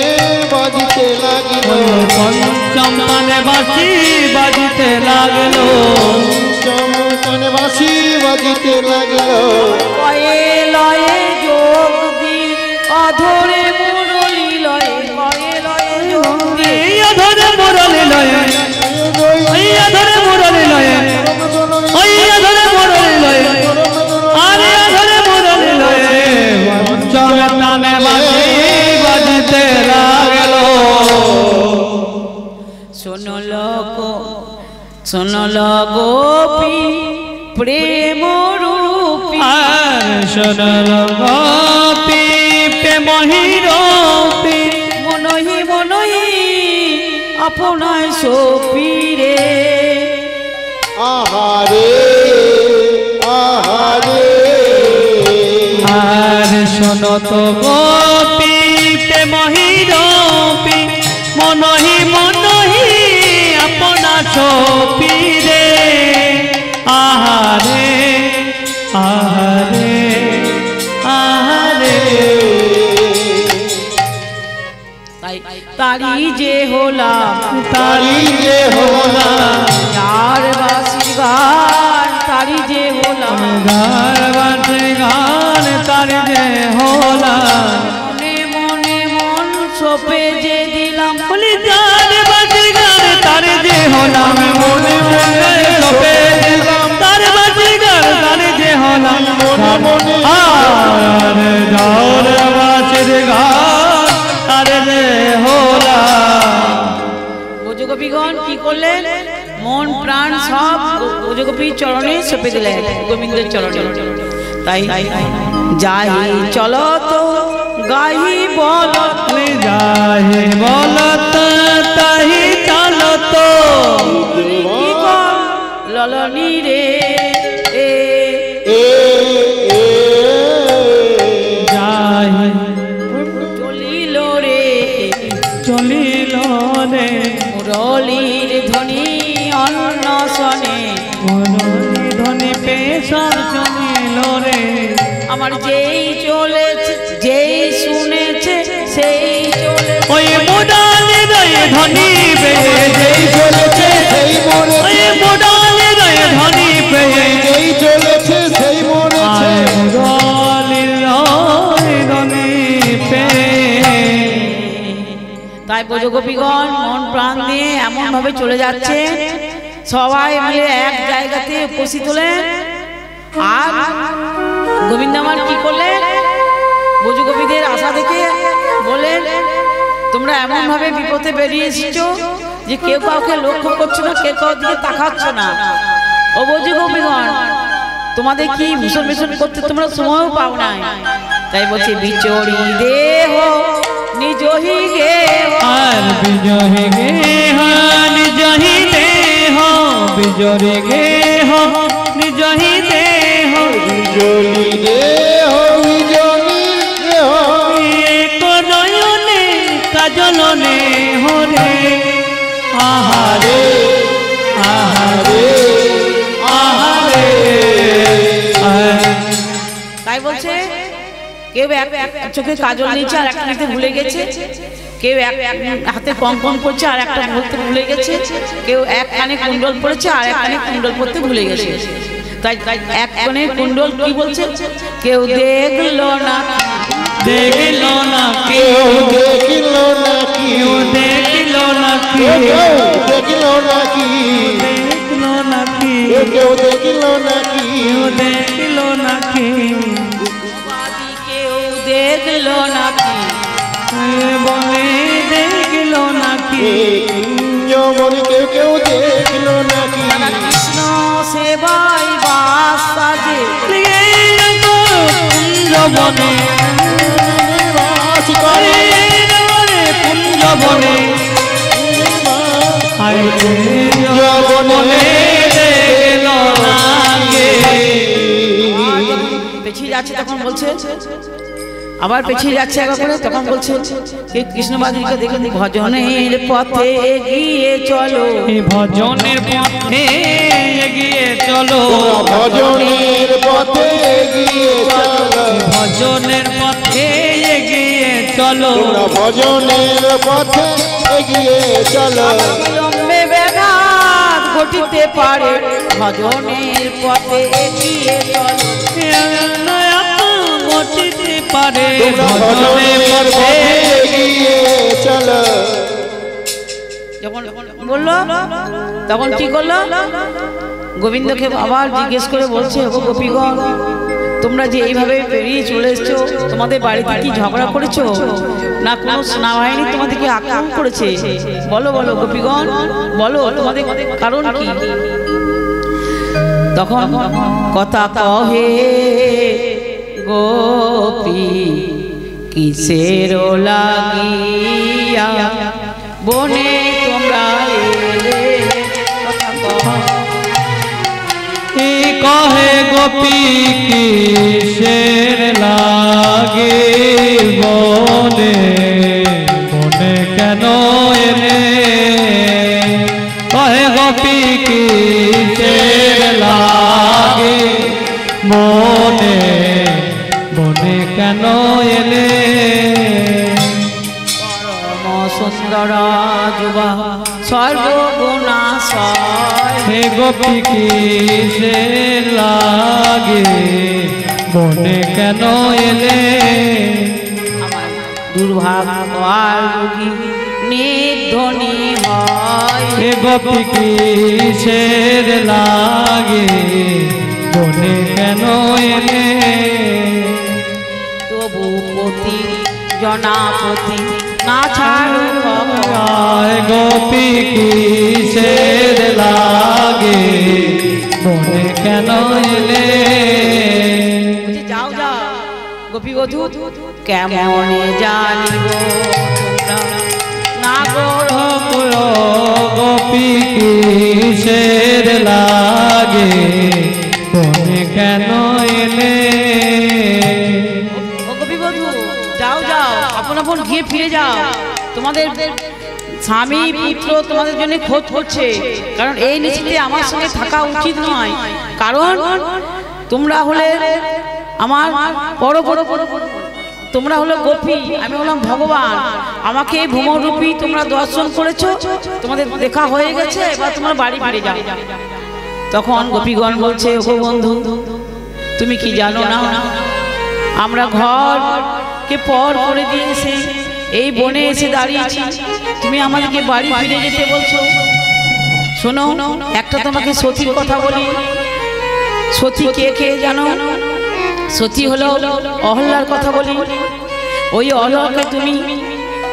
বাজিতে লাগিল, পঞ্চম টানে বাজি বাজিতে লাগিল। পঞ্চম কানে বাঁশি বাজিতে লাগিল, কয়ে লয়ে যোগ দি অধরে মুরলী লয়ে, কয়ে লয়ে যোগ দি এই অধরে মুরলী লয়ে, এই অধরে মুরলী লয়ে, ওই অধরে মুরলী লয়ে, আরে অধরে মুরলী লয়ে। পঞ্চম টানে বাজি বাজিতে লাগিল। শোনল গোপী প্রেম রূপী, আর শোনল গোপী প্রেমহি রূপী, মনহি মনহি আপনায় সপীরে। আহারে আহারে, আর শোনত গোপী প্রেমহি রূপী, মনহি মনহি আপনা ছপিরে। আহারে আহারে আহারে, তারি যে হলাম, তারি যে হলাম, যার বাসি গান তারি যে হলাম, গান বাজে গান তারি যে হলাম। মনে মনে মন সপে যে দিলাম, বলি গান বাজে গান তারি যে হলাম, মনে মনে সপে দিলাম, তার বাজে গান তারি যে হলাম। আর যার বাজে গান তারি যে হলাম। ব্রজগোপীগণ কি করলেন? মন প্রাণ সব ব্রজগোপীর চরণে সঁপে দিলেন, গোবিন্দের চরণে। তাই যাই চলো তো গাহি বলত যাই বলত তাহি চলো তো ললনি রে যাই চলিল রে চলিল রে মুরলীর ধ্বনি অন্নসনে মুরলী ধ্বনি পেশা চলিল রে আমার যেই চলেছে যেই শুনেছে সেই চলে ওই মুরলী ধ্বনি পেয়ে যেই চলেছে সেই মরেছে ওই মুরলী ধ্বনি পেয়ে যেই চলেছে সেই মরেছে মুরলী ধ্বনি পেয়ে তাই ব্রজগোপীগণ মন প্রাণ দিয়ে এমন ভাবে চলে যাচ্ছে সবাই মিলে এক জায়গাতে উপস্থিত হলেন আর গোবিন্দ আমার কি করলেন ব্রজগোপীদের আশা দেখে বলেন তোমরা এমন ভাবে বিপদে বেরিয়ে এসেছো যে কেউ কাউকে লক্ষ্য করছো না কেউ কাউর দিকে তাকাচ্ছ না ও ব্রজগোপীগণ তোমাদের কি ভূষণ ভীষণ করতে তোমরা সময়ও পাও না তাই বলছে বিচরি দেহ নিজহি গে আর বিজয় গে নিজহি দেহ বিজয় গে নিজহি দেহ বিজলি দেহ বিজলি দেহ এক নয়নে কাজলনে হরে আহারে আহারে আহারে তাই বলছে কেউ এক চোখে কাজল নিয়েছে আর একটা নিতে ভুলে গেছে কেউ এক হাতে কঙ্কন পড়ছে আর একটা বলতে ভুলে গেছে কেউ এক কানে কুণ্ডল পড়েছে আর এক কানে কুণ্ডল পড়তে ভুলে গেছে তাই এক কানে কুণ্ডল কি বলছে কেউ দেখলো না দেখিল না কেউ দেখিল না কি কেউ দেখিল না কি দেখিল না কি দেখিল না কি কেউ দেখিল না কি কেউ দেখিল না কি কেউ দেখলো না বলে দেখিল না কি মনে কেউ কেউ দেখিল না কি কৃষ্ণ সেবাই বাস সাজে কুঞ্জবনে বাস করে কুঞ্জবনে কুঞ্জবনে দেখিল না কে পেছিয়ে যাচ্ছে তখন বলছে আবার পেছিয়ে যাচ্ছে একবার করে তখন বলছে কে কৃষ্ণবাদীকে দেখে ভজনের পথে এগিয়ে চলো ভজনের পথে এগিয়ে চলো ভজনের পথে এগিয়ে চলো ভজনের পথে এগিয়ে চলো ভজনের পথে এগিয়ে চলো বিলম্বে ব্যাঘাত ঘটিতে পারে ভজনের পথে এগিয়ে চলো ঘটিতে পারে ভজনের পথে এগিয়ে চলো যখন বললো তখন কি করলো গোবিন্দকে আবার জিজ্ঞেস করে বলছে ও গোপীগণ তোমরা যে এইভাবে বেরিয়ে চলে এসছো তোমাদের বাড়িতে কি ঝগড়া করেছো না কোনো সেনাবাহিনী তোমাদেরকে আক্রমণ করেছে বলো বলো গোপীগণ বলো তোমাদের কারণ কি তখন কথা কহে গোপী কিসের লাগিয়া বনে তোমরা এলে কথা কহে গোপী কিসের লাগে বনে বনে কেন এলে কহে গোপী কিসের লাগে বনে বনে কেন এলে পরম সুন্দর যুবা সর্বগুণাশয় হে গোপী কিসের লাগে বনে কেন এলে আমার দুর্ভাগ্য আর রোগী নির্ধনী হয় হে গোপী কিসের লাগে বনে কেন এলে তবু পতি জনাপতি না ছাড়ু আয় গোপী কিসের লাগে বনে কেন এলে গোপীবধূ কেমনে জানিব না গো গোপী কিসের লাগে তুমি কেন এলে? ও গোপীবধূ যাও যাও, আপন আপন গিয়ে ফিরে যাও। তোমাদের স্বামী পুত্র তোমাদের জন্য খোঁজ করছে, কারণ এই নিশ্চিতে আমার সঙ্গে থাকা উচিত নয়। কারণ তোমরা হলে আমার বড় বড় তোমরা হলো গোপী, আমি হলাম ভগবান। আমাকে এই ভ্রমরূপী তোমরা দর্শন করেছো, তোমাদের দেখা হয়ে গেছে, এবার তোমরা বাড়ি ফিরে যাও। তখন গোপীগণ বলছে, ও বন্ধু তুমি কি জানো না, আমরা ঘরকে পর করে দিয়েছি, এই বনে এসে দাঁড়িয়েছি, তুমি আমাদেরকে বাড়ি ফিরে যেতে বলছো। শোনো, একটা তোমাকে সতীর কথা বলি। সতী কে কে জানো? সতী হলো অহল্যার কথা বলি। ওই অহল্যাকে তুমি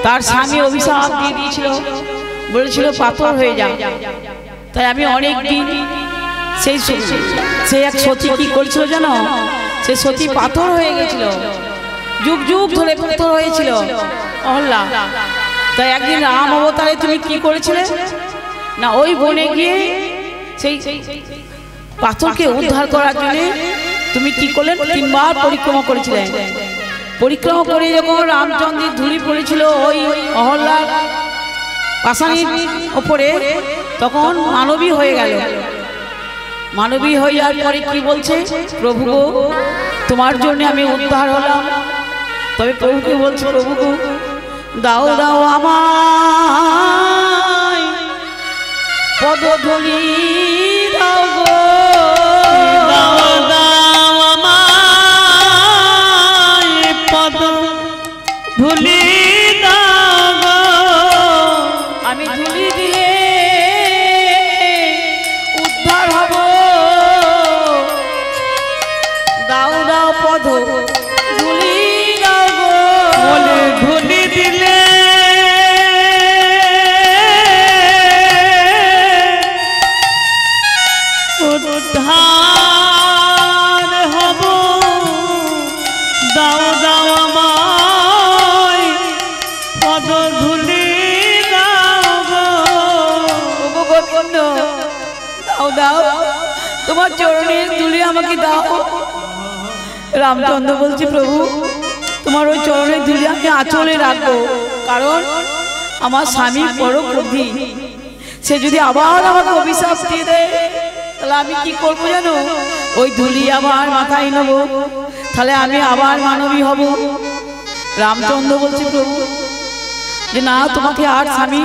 তার স্বামী অভিশাপ দিয়ে দিয়েছিল, বলেছিল পাথর হয়ে যা। তাই আমি অনেক দিন সেই এক সতী কি করেছিল জানো? সে সতী পাথর হয়ে গেছিল, যুগ যুগ ধরে পাথর হয়েছিল অহল্যা। তাই একদিন রাম অবতারে তুমি কি করেছিলে না, ওই বনে গিয়ে সেই পাথরকে উদ্ধার করার জন্য তুমি কি করলেন? 3 বার পরিক্রমা করেছিলেন। পরিক্রমা করে যখন রামচন্দ্রের ধুলি পড়েছিল ওই অহল্যার পাশানির ওপরে, তখন মানবী হয়ে গেল। মানবী হয়ে যাওয়ার পরে কি বলছে? প্রভু গো, তোমার জন্য আমি উদ্ধার হলাম। তবে প্রভুকে বলছে, প্রভু গো, দাও দাও আমায় পদধূলি, দাও গো, দাও দাও আমায় পদধূলি, দাও গো, আমি ধুলি দিলে উদ্ধার হব। দাও দাও পদধূলি, দাও গো, বলে ধূলি দিলে উদ্ধার হব। দাও দাও আমায় পদধূলি, দাও গো, ওগো গোবিন্দ, দাও দাও তোমার চরণের ধুলি আমাকে দাও। রামচন্দ্র বলছে, প্রভু তোমার ওই চরণের ধুলি আমি আঁচলে রাখবো, কারণ আমার স্বামী বড় ক্রোধী। সে যদি আবার আমাকে অভিশাপ দিয়ে দেয়, তাহলে আমি কি করবো জানো? ওই ধুলি আবার মাথায় নেবো, তাহলে আমি আবার মানবী হব। রামচন্দ্র বলছে, প্রভু যে না, তোমাকে আর স্বামী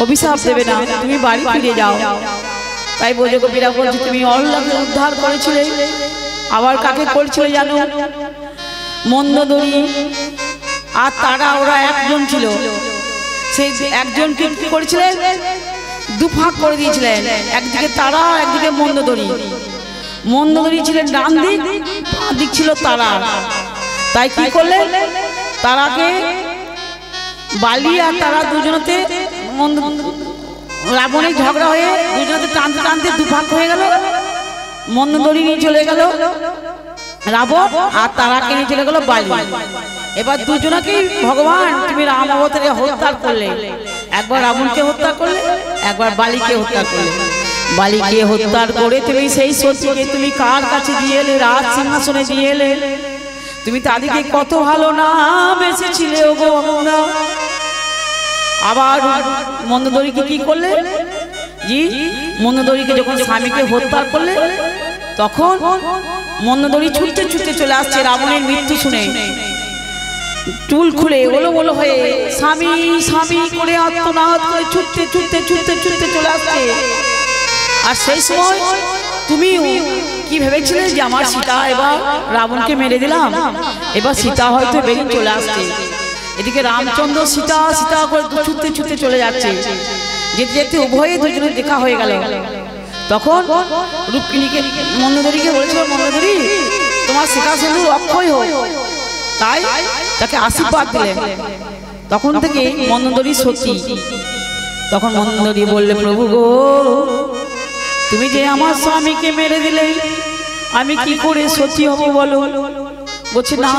অভিশাপ দেবে না, তুমি বাড়ি ফিরে যাও। তাই বোঝে গোপীরা বলছে, তুমি অহল্যাকে উদ্ধার করেছিলে, আবার কাকে করেছিলে জানো? মন্দোদরী আর তারা, ওরা একজন ছিল। সেই একজনকে কি করেছিলেন? দুভাগ করে দিয়েছিলেন, একদিকে তারা, একদিকে মন্দোদরী। মন্দোদরী ছিলেন ডান দিক, বাঁ দিক ছিল তারা। তাই কি করলেন? তারাকে বালি আর তারা দুজনতে রাবণের ঝগড়া হয়ে দুজনতে টানতে টানতে দুভাগ হয়ে গেল। মন্দোদরী নিয়ে চলে গেল রাবণ, আর তারাকে নিয়ে চলে গেল বালি। এবার দুজনকেই ভগবান তুমি রাম অবতারে হত্যা করলে। একবার রাবণকে হত্যা করলে, একবার বালিকে হত্যা করলে। বালিকে হত্যা করে তুমি সেই সতীকে তুমি কার কাছে দিয়ে এলে? রাজ সিংহাসনে দিয়ে এলে। তুমি তাদেরকে কত ভালো নাম এসেছিলে ও গো। আবার মন্দোদরীকে কি করলে? জি, মন্দোদরীকে যখন স্বামীকে হত্যা করলে, তখন মন্দোদরী ছুটতে ছুটতে চলে আসছে রাবণের মৃত্যু শুনে, চুল খুলে ওলো ওলো হয়ে স্বামী স্বামী করে আত্মনাদ করে ছুটতে ছুটতে ছুটতে ছুটতে চলে আসছে। আর সেই সময় তুমি কি ভেবেছিলে যে আমার সীতা এবার রাবণকে মেরে দিলাম, এবার সীতা হয়তো বেরিয়ে চলে আসছে। এদিকে রামচন্দ্র সীতা সীতা করে ছুটতে ছুটতে চলে যাচ্ছে। যেতে যেতে উভয়ে দুজনের দেখা হয়ে গেল। তখন রূপকিনীকে মন্দোদরীকে বলেছিল, মন্দোদরী তোমার সীতা সিন্ধু অক্ষয় হোক, তাই তাকে আশীর্বাদ দিলেন। তখন থেকে মন্দোদরী সতী। তখন মন্দোদরী বললে, প্রভু গো, তুমি যে আমার স্বামীকে মেরে দিলে, আমি কি করে সতী হব বলো? বলছে না,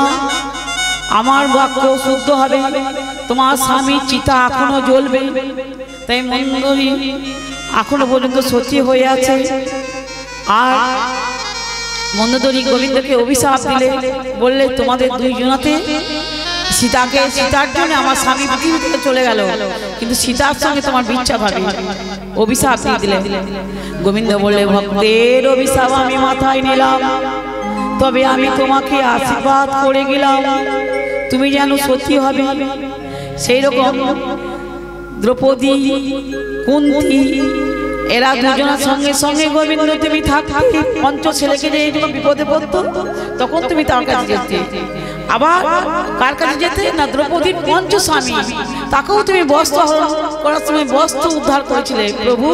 আমার বাক্য শুদ্ধ হবে, তোমার স্বামী চিতা এখনো জ্বলবে। তাই মন্দোদরী এখনো পর্যন্ত সতী হয়ে আছে। আর মন্দোদরী গোবিন্দকে অভিশাপ দিলে, বললে তোমাদের দুইজনাতে সীতার জন্য আমার স্বামী পৃথিবী থেকে চলে গেল, কিন্তু সীতার সঙ্গে তোমার বিচ্ছা ভাবি, অভিশাপ দিয়ে দিলে। গোবিন্দ বললে, ভক্তের অভিশাপ আমি মাথায় নিলাম, তবে আমি তোমাকে আশীর্বাদ করে গেলাম তুমি যেন সতী হবে। সেই রকম দ্রৌপদী, কুন্তী এরা দুজনের সঙ্গে সঙ্গে গোবিন্দ তুমি থাকতে, পঞ্চ ছেলেকে যে এইরকম বিপদে পড়তো তখন তুমি তার কাছে যেতে। আবার কার কাছে যেতে না, দ্রৌপদীর পঞ্চ স্বামী, তাকেও তুমি বস্ত্র হরণ করার সময় বস্ত্র উদ্ধার করেছিলে প্রভু,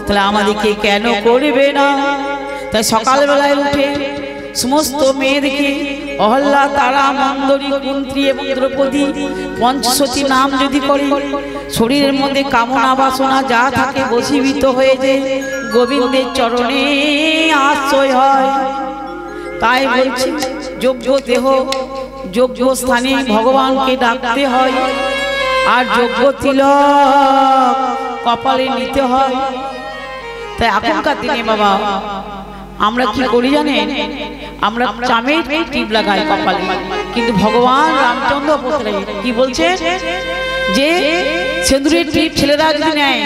তাহলে আমাদেরকে কেন করবে না? তাই সকালবেলায় উঠে সমস্ত মেয়েদেরকে অহল্যা, তারা, মন্দোদরী, কুন্তী এবং দ্রৌপদী পঞ্চসতী নাম যদি করে, শরীরের মধ্যে কামনা বাসনা যা থাকে বশীভূত হয়ে যে গোবিন্দের চরণে আশ্রয় হয়। তাই বলছি, যোগ্য দেহ যোগ্য স্থানে ভগবানকে ডাকতে হয়, আর যোগ্য তিলক কপালে নিতে হয়। তাই এখনকার দিনে বাবা আমরা কি করি জানেন, আমরা চামের টিপ লাগাই কপালে, কিন্তু ভগবান রামচন্দ্র কি বলছে যে সিঁদুরের টিপ ছেলেরা যদি নেয়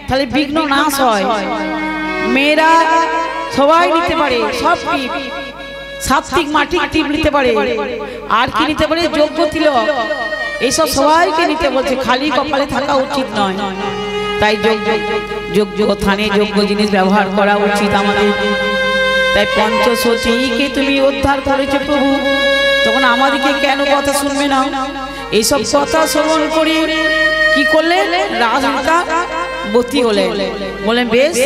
তাহলে বিঘ্ন নাশ হয়। মেয়েরা সবাই নিতে পারে, সব টিপ, সাত্বিক মাটির টিপ নিতে পারে, আর কি নিতে পারে, যোগ্য তিলক, এইসব সবাইকে নিতে বলছে, খালি কপালে থাকা উচিত নয়। তাই যোগ্য স্থানে যোগ্য জিনিস ব্যবহার করা উচিত আমাদের। তাই পঞ্চসতীকে তুমি উদ্ধার করেছো প্রভু, তখন আমাদেরকে কেন কথা শুনবে না? এইসব কথা শ্রবণ করে কি করলেন, রাজমাতা বতী হলেন। বলেন, বেশ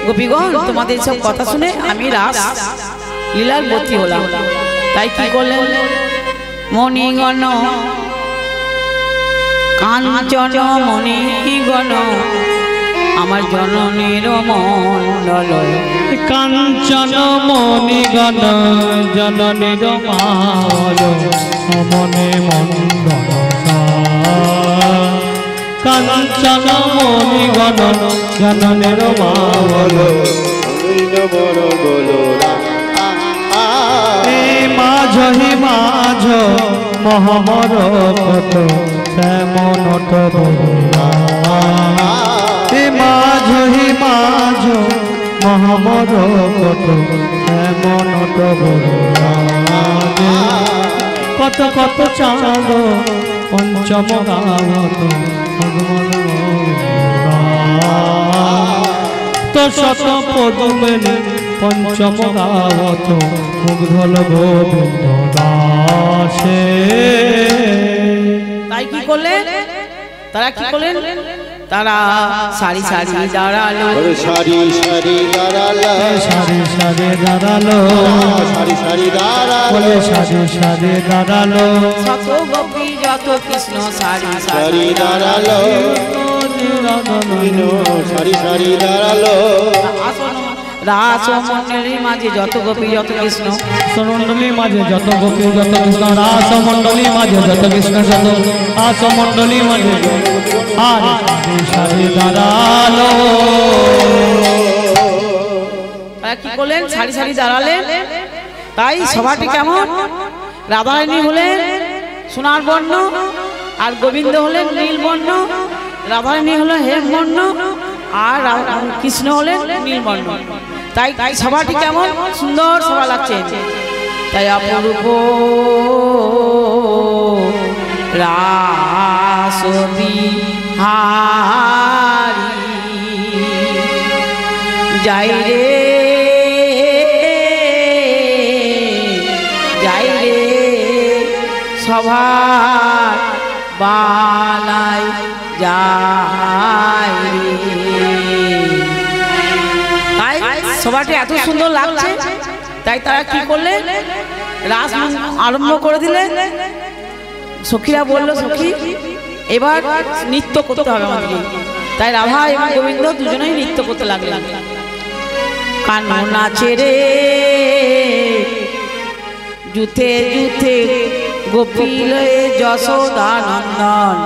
গোপীগণ, তোমাদের সব কথা শুনে আমি রাস লীলার বতী হলাম। তাই কি করলেন, মণিগণ কাঞ্চন মণিগণ আমার জননীর মণ্ডল, কাঞ্চন মণিগণ জননীর মাল মনে মণ্ডল, কাঞ্চন মণিগণ জননীর মাল মাঝ হি মাঝ মহামর কত শ্যামনট বলা, মাঝ হি মাঝ মহামর কত শ্যামনট বলা, কত কত চাঁদ পঞ্চম গাবত তো শত পদুমেনি পঞ্চম গাবত মুগ্ধল গোবিন্দ দাসে। তাই কি করলেন, তারা কি করলেন, তারা সারি সারি দাঁড়ালো, সারি সারি দাঁড়ালো, সারি সারি দাঁড়ালো, সারি সারি দাঁড়ালো, সারি সারি দাঁড়ালো, শত গোপী যত কৃষ্ণ সারি সারি দাঁড়ালো, সারি সারি দাঁড়ালো, রাস মণ্ডলীর মাঝে যত গোপী যত কৃষ্ণ, মণ্ডলীর মাঝে যত গোপী যত কৃষ্ণ, রাস মণ্ডলীর মাঝে যত কৃষ্ণ যত রাস মণ্ডলীর মাঝে আর সারি দাঁড়ালো। তারা কি করলেন, সারি সারি দাঁড়ালেন। তাই সভাটি কেমন, রাধারানী হলেন সোনার বর্ণ, আর গোবিন্দ হলেন নীল বর্ণ, রাধারানী হলেন হেম বর্ণ, আর কৃষ্ণ হলেন নীল বর্ণ। তাই সভাটি কেমন সুন্দর সভা লাগছে। তাই অপরূপ রাস বিহারী যাই রে যাই রে সভার বালাই যাই রে। তাই সভাটি এত সুন্দর লাগছে, তাই তারা কি করলেন, রাস আরম্ভ করে দিলেন। সখীরা বলল, সখী এবার নৃত্য করতে হবে আমাদেরকে। তাই রাধা এবং গোবিন্দ দুজনেই নৃত্য করতে লাগলেন। কানু নাচে রে জুথে জুথে গোপিল যশোদা নন্দন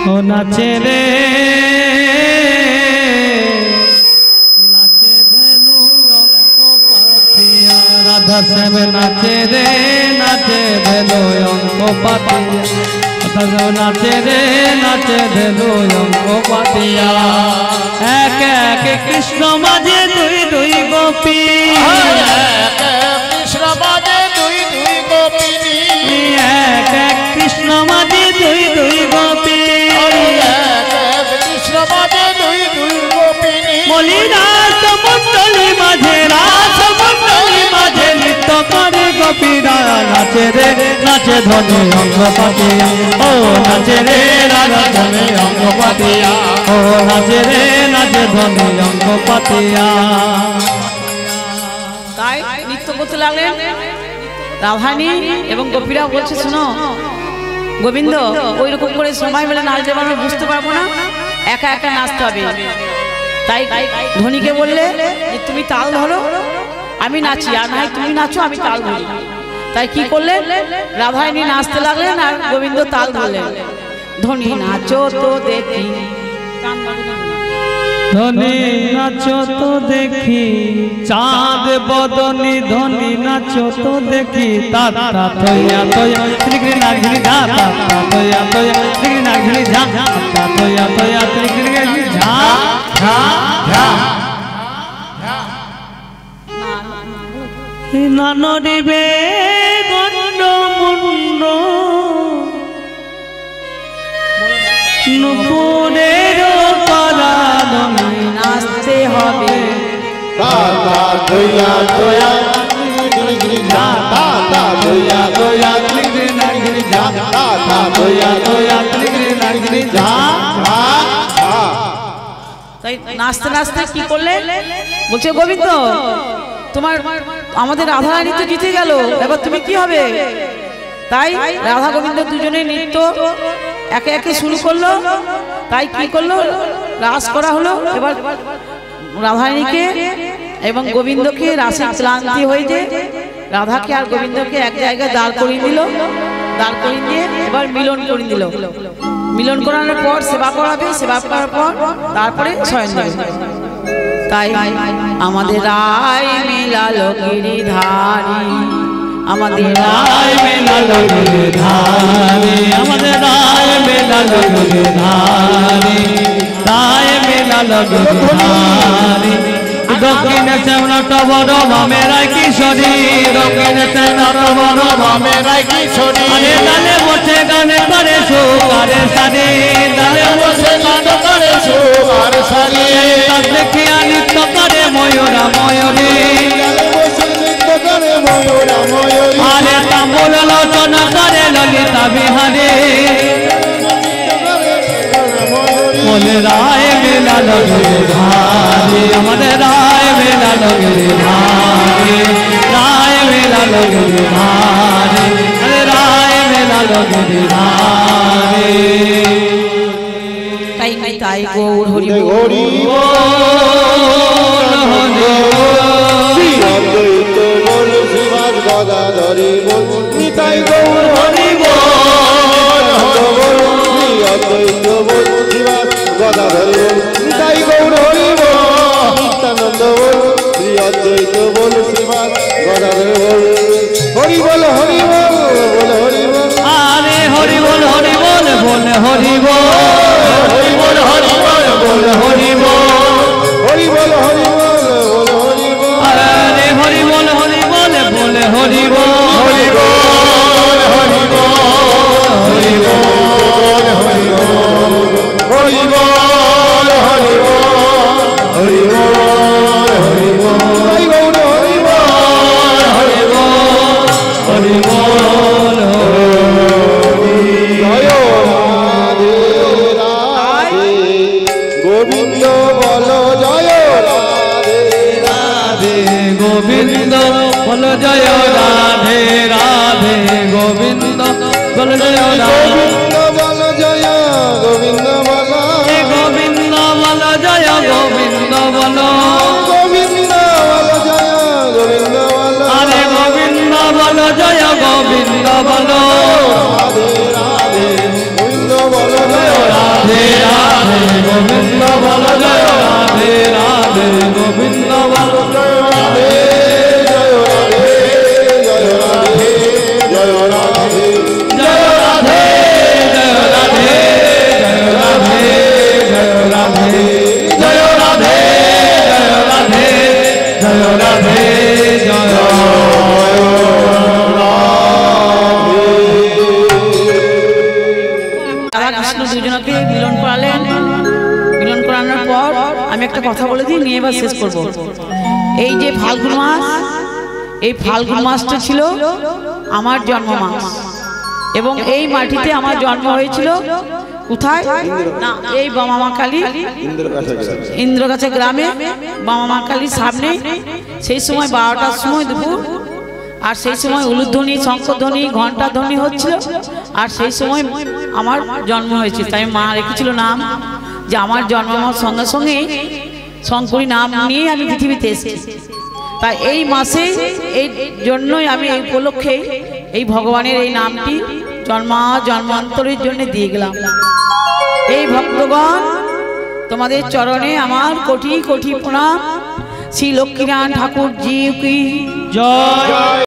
ও নাচে রে নাচে ধেনু অঙ্ক পাতিয়া রাধা শ্যাম নাচে রে নাচে ধেনু অঙ্ক পাতিয়া নাচে রে নাচে ধেনু অঙ্ক পাতিয়া এক এক কৃষ্ণ মাঝে দুই দুই গোপী কৃষ্ণ বাজে দুই দুই গোপিনী এক এক কৃষ্ণ মাঝে দুই দুই গোপী কৃষ্ণ বাজে দুই দুই গোপিনী বলি রাস মন্ডলী মাঝে রাস মন্ডলী মাঝে নৃত্য করে গোপীরা নাচে রে নাচে ধনে অঙ্গ পাতিয়া ও নাচে রে রাধা ধনে অঙ্গ পাতিয়া ও নাচে রে নাচে ধনে অঙ্গ পাতিয়া তাই নৃত্য করতে লাগলেন রাধারানী এবং গোপীরা বলছে শোনো গোবিন্দ ওই রকম করে সময় মেলে নাচ দেবো আমি বুঝতে পারবো না একা একা নাচতে হবে তাই ধনীকে বললে যে তুমি তাল ধরো আমি নাচি আর নাই তুমি নাচো আমি তাল ধরি তাই কি করলেন রাধারানী নাচতে লাগলেন আর গোবিন্দ তাল ধরলেন ধনী নাচো তো দেখি ধনী নাচো তো দেখি চাঁদ বদনী ধনী নাচো তো দেখি তা তা তোয়া তোয়া ত্রিকৃ নাগিনি ধা তা তা তোয়া তোয়া ত্রিকৃ নাগিনি ধা তা তোয়া তোয়া ত্রিকৃ নাগিনি ধা ধা ধা নানরিবে গণ্ড মুন্ড নুপুরের পারাদমে নাচতে হবে দাদা দয়া দয়া দাদা দয়া দয়া দাদা দয়া দয়া তাই নাচতে নাচতে কি করলে বলছে গোবিন্দ তোমার আমাদের রাধারানী তো জিতে গেল এবার তুমি কি হবে তাই রাধা গোবিন্দ দুজনে নৃত্য একে একে শুরু করলো তাই কি করলো রাস করা হলো এবার রাধারানীকে এবং গোবিন্দকে রাসে ক্লান্তি হয়ে যে রাধাকে আর গোবিন্দকে এক জায়গায় দাঁড় করিয়ে দিল দাঁড় করিয়ে দিয়ে এবার মিলন করে দিল মিলন করানোর পর সেবা করাবে সেবা করার পর তারপরে শয়ন দেবে তাই আমাদের রায় মেলালো গিরিধারী আমাদের রায় মেলালো গিরিধারী আমাদের রায় মেলালো গিরিধারী রায় মেলালো গিরিধারী দক্ষিণে চেমনট বড় বামেরাই কিশোরী দক্ষিণে চেমনট বড় বামেরাই কিশোরী আরে ডালে বসে গানে করে সুকারে সারি ডালে বসে গান করে সুকারে সারি দেখিয়া নৃত্য করে ময়ূরা ময়ূরী আরে তাম্বুল লোচনা করে ললিতা বিহারী বলে রায় মেলালো গিরিধারী আমাদের রায় মেলালো গিরিধারী রায় মেলালো গিরিধারী আরে রায় মেলালো গিরিধারী তাই তাই গৌর হরি হরি অদ্বৈত বল শ্রীবাস গদাধরী বল নিতাই গৌর হরি বল অদ্বৈত বল শ্রীবাস গদাধরী বল নিতাই গৌর হরি বল নিত্যানন্দ বল শ্রী অদ্বৈত বল শ্রীবাস গদাধরী বল হরি বল হরি বল বল হরি বল আরে হরি বল হরি বল বল হরি বল হরি বল হরি বল বল হরি বল হরি বল হরি বল বল হরি বল আরে হরি বল হরি বল বল হরি বল হরি বল হরি বল হরি বল হরি বল হরি বল হরি বল হরি বল হরি বল হরি বল হরি বল হরি বল হরি বল জয় রাধে জয় গোবিন্দ বলো রাধে রাধে গোবিন্দ বলো জয় রাধে রাধে গোবিন্দ বলো জয় রাধে রাধে গোবিন্দ বলো জয় রাধে জয় রাধে জয় রাধে জয় রাধে জয় রাধে জয় রাধে জয় রাধে জয় রাধে জয় রাধে জয় রাধে জয় রাধা কৃষ্ণ দুজনকে মিলন করালেন। মিলন করানোর পর আমি একটা কথা বলে দিই, নিয়ে এবার শেষ করব। এই যে ফাল্গুন মাস, এই ফাল্গুন মাসটা ছিল আমার জন্ম মাস, এবং এই মাটিতে আমার জন্ম হয়েছিল। কোথায় না, এই বামামা কালী ইন্দ্রগাছা গ্রামে, বামামা কালীর সামনে। সেই সময় 12টার সময় দুপুর, আর সেই সময় উলুধ্বনি, শঙ্খধ্বনি, ঘণ্টাধ্বনি হচ্ছিল, আর সেই সময় আমার জন্ম হয়েছে। তাই মা রেখেছিল নাম, যে আমার জন্ম হওয়ার সঙ্গে সঙ্গে শঙ্করী নাম নিয়ে আমি পৃথিবীতে এসেছি। তাই এই মাসে, এই জন্যই আমি এই উপলক্ষে এই ভগবানের এই নামটি জন্মান্তরের জন্য দিয়ে গেলাম। এই ভক্তগণ, তোমাদের চরণে আমার কোটি কোটি প্রণাম। শ্রী লক্ষ্মীনারায়ণ ঠাকুর জি কি জয়।